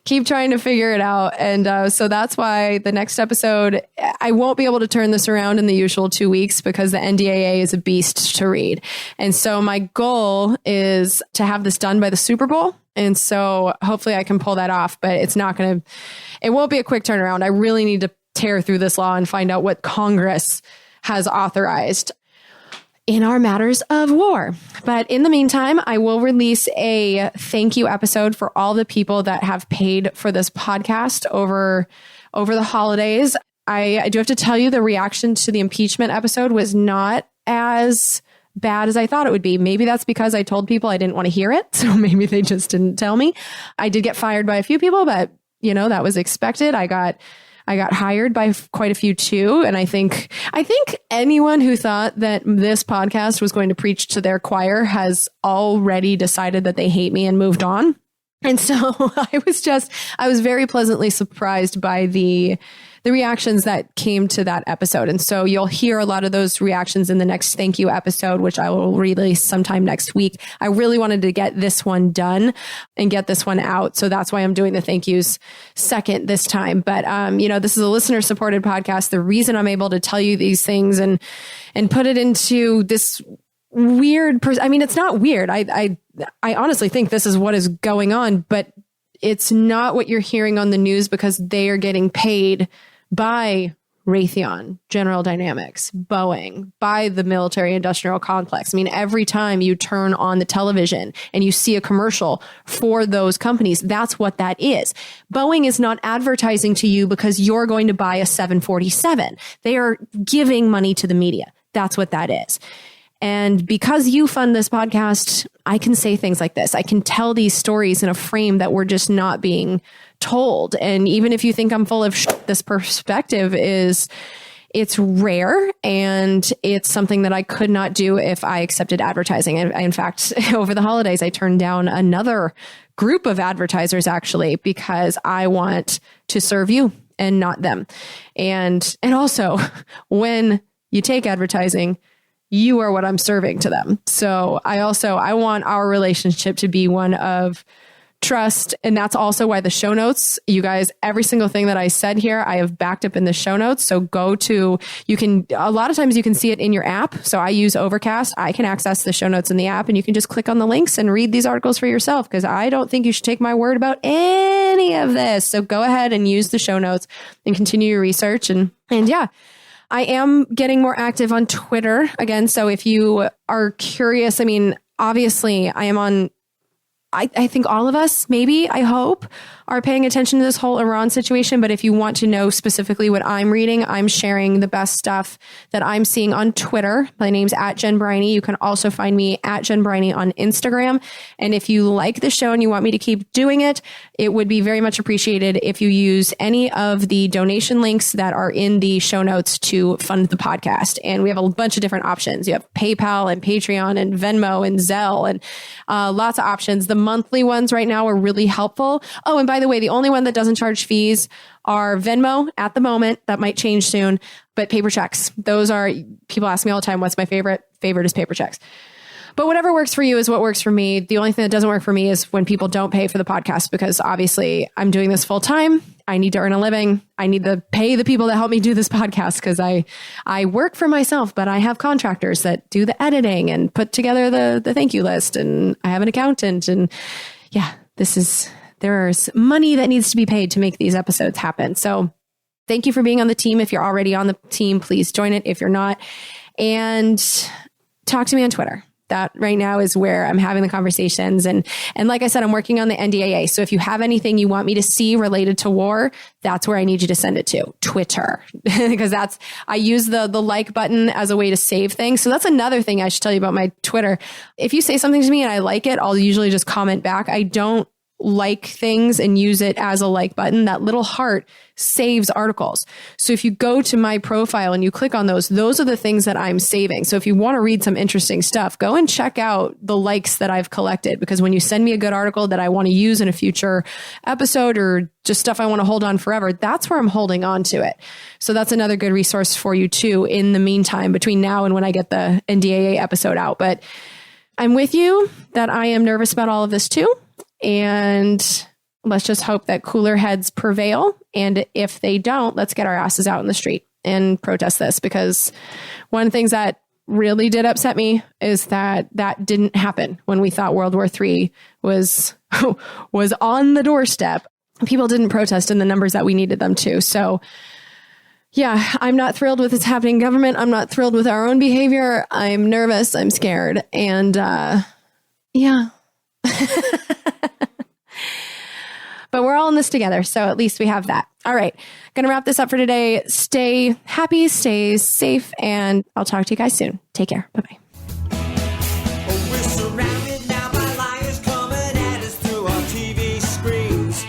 keep trying to figure it out. And so that's why the next episode, I won't be able to turn this around in the usual 2 weeks because the NDAA is a beast to read. And so my goal is to have this done by the Super Bowl. And so hopefully I can pull that off, but it won't be a quick turnaround. I really need to tear through this law and find out what Congress has authorized in our matters of war. But in the meantime, I will release a thank you episode for all the people that have paid for this podcast over the holidays. I do have to tell you, the reaction to the impeachment episode was not as bad as I thought it would be. Maybe that's because I told people I didn't want to hear it. So maybe they just didn't tell me. I did get fired by a few people, but that was expected. I got hired by quite a few too. And I think anyone who thought that this podcast was going to preach to their choir has already decided that they hate me and moved on. And so I was very pleasantly surprised by the reactions that came to that episode. And so you'll hear a lot of those reactions in the next thank you episode, which I will release sometime next week. I really wanted to get this one done and get this one out. So that's why I'm doing the thank yous second this time. But, this is a listener supported podcast. The reason I'm able to tell you these things and put it into this weird it's not weird. I honestly think this is what is going on, but it's not what you're hearing on the news because they are getting paid by Raytheon, General Dynamics, Boeing, by the military industrial complex. I mean, every time you turn on the television and you see a commercial for those companies, that's what that is. Boeing is not advertising to you because you're going to buy a 747. They are giving money to the media. That's what that is. And because you fund this podcast, I can say things like this. I can tell these stories in a frame that we're just not being told. And even if you think I'm full of this perspective it's rare, and it's something that I could not do if I accepted advertising. And in fact, over the holidays, I turned down another group of advertisers actually, because I want to serve you and not them. And also when you take advertising, you are what I'm serving to them. So I want our relationship to be one of trust. And that's also why the show notes, you guys, every single thing that I said here, I have backed up in the show notes. So a lot of times you can see it in your app. So I use Overcast. I can access the show notes in the app, and you can just click on the links and read these articles for yourself, because I don't think you should take my word about any of this. So go ahead and use the show notes and continue your research. And yeah. I am getting more active on Twitter again. So if you are curious, obviously I am on, I think all of us, maybe, I hope, are paying attention to this whole Iran situation. But if you want to know specifically what I'm reading, I'm sharing the best stuff that I'm seeing on Twitter. My name's @JenBriney. You can also find me @JenBriney on Instagram. And if you like the show and you want me to keep doing it, it would be very much appreciated if you use any of the donation links that are in the show notes to fund the podcast. And we have a bunch of different options. You have PayPal and Patreon and Venmo and Zelle and lots of options. The monthly ones right now are really helpful. Oh, and by the way, the only one that doesn't charge fees are Venmo at the moment. That might change soon, but paper checks. Those are, people ask me all the time, what's my favorite? Favorite is paper checks. But whatever works for you is what works for me. The only thing that doesn't work for me is when people don't pay for the podcast, because obviously I'm doing this full time. I need to earn a living. I need to pay the people that help me do this podcast because I work for myself, but I have contractors that do the editing and put together the thank you list. And I have an accountant. And yeah, there's money that needs to be paid to make these episodes happen. So thank you for being on the team. If you're already on the team, please join it. If you're not, and talk to me on Twitter. That right now is where I'm having the conversations. And like I said, I'm working on the NDAA. So if you have anything you want me to see related to war, that's where I need you to send it to Twitter, because I use the like button as a way to save things. So that's another thing I should tell you about my Twitter. If you say something to me and I like it, I'll usually just comment back. I don't like things and use it as a like button. That little heart saves articles. So if you go to my profile and you click on those are the things that I'm saving. So if you want to read some interesting stuff, go and check out the likes that I've collected, because when you send me a good article that I want to use in a future episode or just stuff I want to hold on forever, that's where I'm holding on to it. So that's another good resource for you too, in the meantime, between now and when I get the NDAA episode out. But I'm with you that I am nervous about all of this too. And let's just hope that cooler heads prevail. And if they don't, let's get our asses out in the street and protest this. Because one of the things that really did upset me is that didn't happen when we thought World War III was on the doorstep. People didn't protest in the numbers that we needed them to. So yeah, I'm not thrilled with what's happening in government. I'm not thrilled with our own behavior. I'm nervous. I'm scared. And yeah. But we're all in this together, so at least we have that. All right, going to wrap this up for today. Stay happy, stay safe, and I'll talk to you guys soon. Take care. Bye-bye. We're surrounded now by liars coming at us through our TV screens.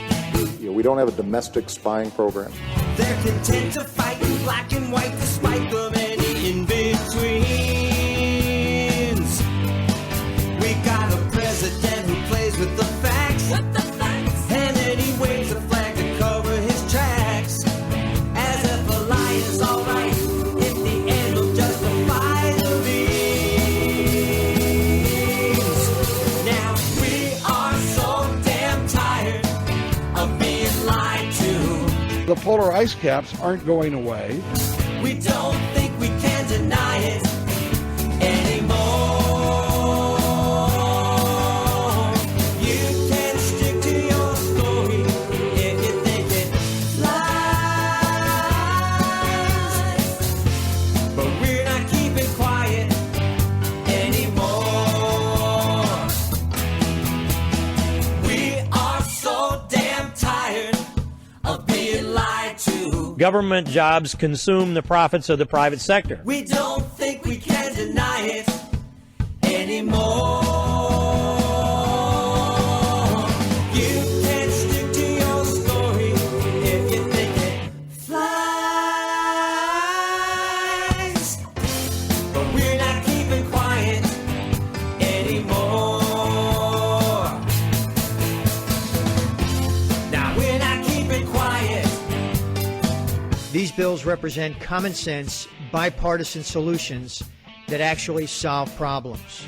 We don't have a domestic spying program. They're content to fight in black and white despite the many in-betweens. We got a president who plays with the facts. And then he waves a flag to cover his tracks. As if a lie is alright, if the end will justify the means. Now we are so damn tired of being lied to. The polar ice caps aren't going away. We don't think we can deny it anymore. Government jobs consume the profits of the private sector. We don't think we can deny it anymore. You can stick to your story if you think it flies. But we're not keeping quiet anymore. Now we're not keeping quiet. These bills represent common sense, bipartisan solutions that actually solve problems.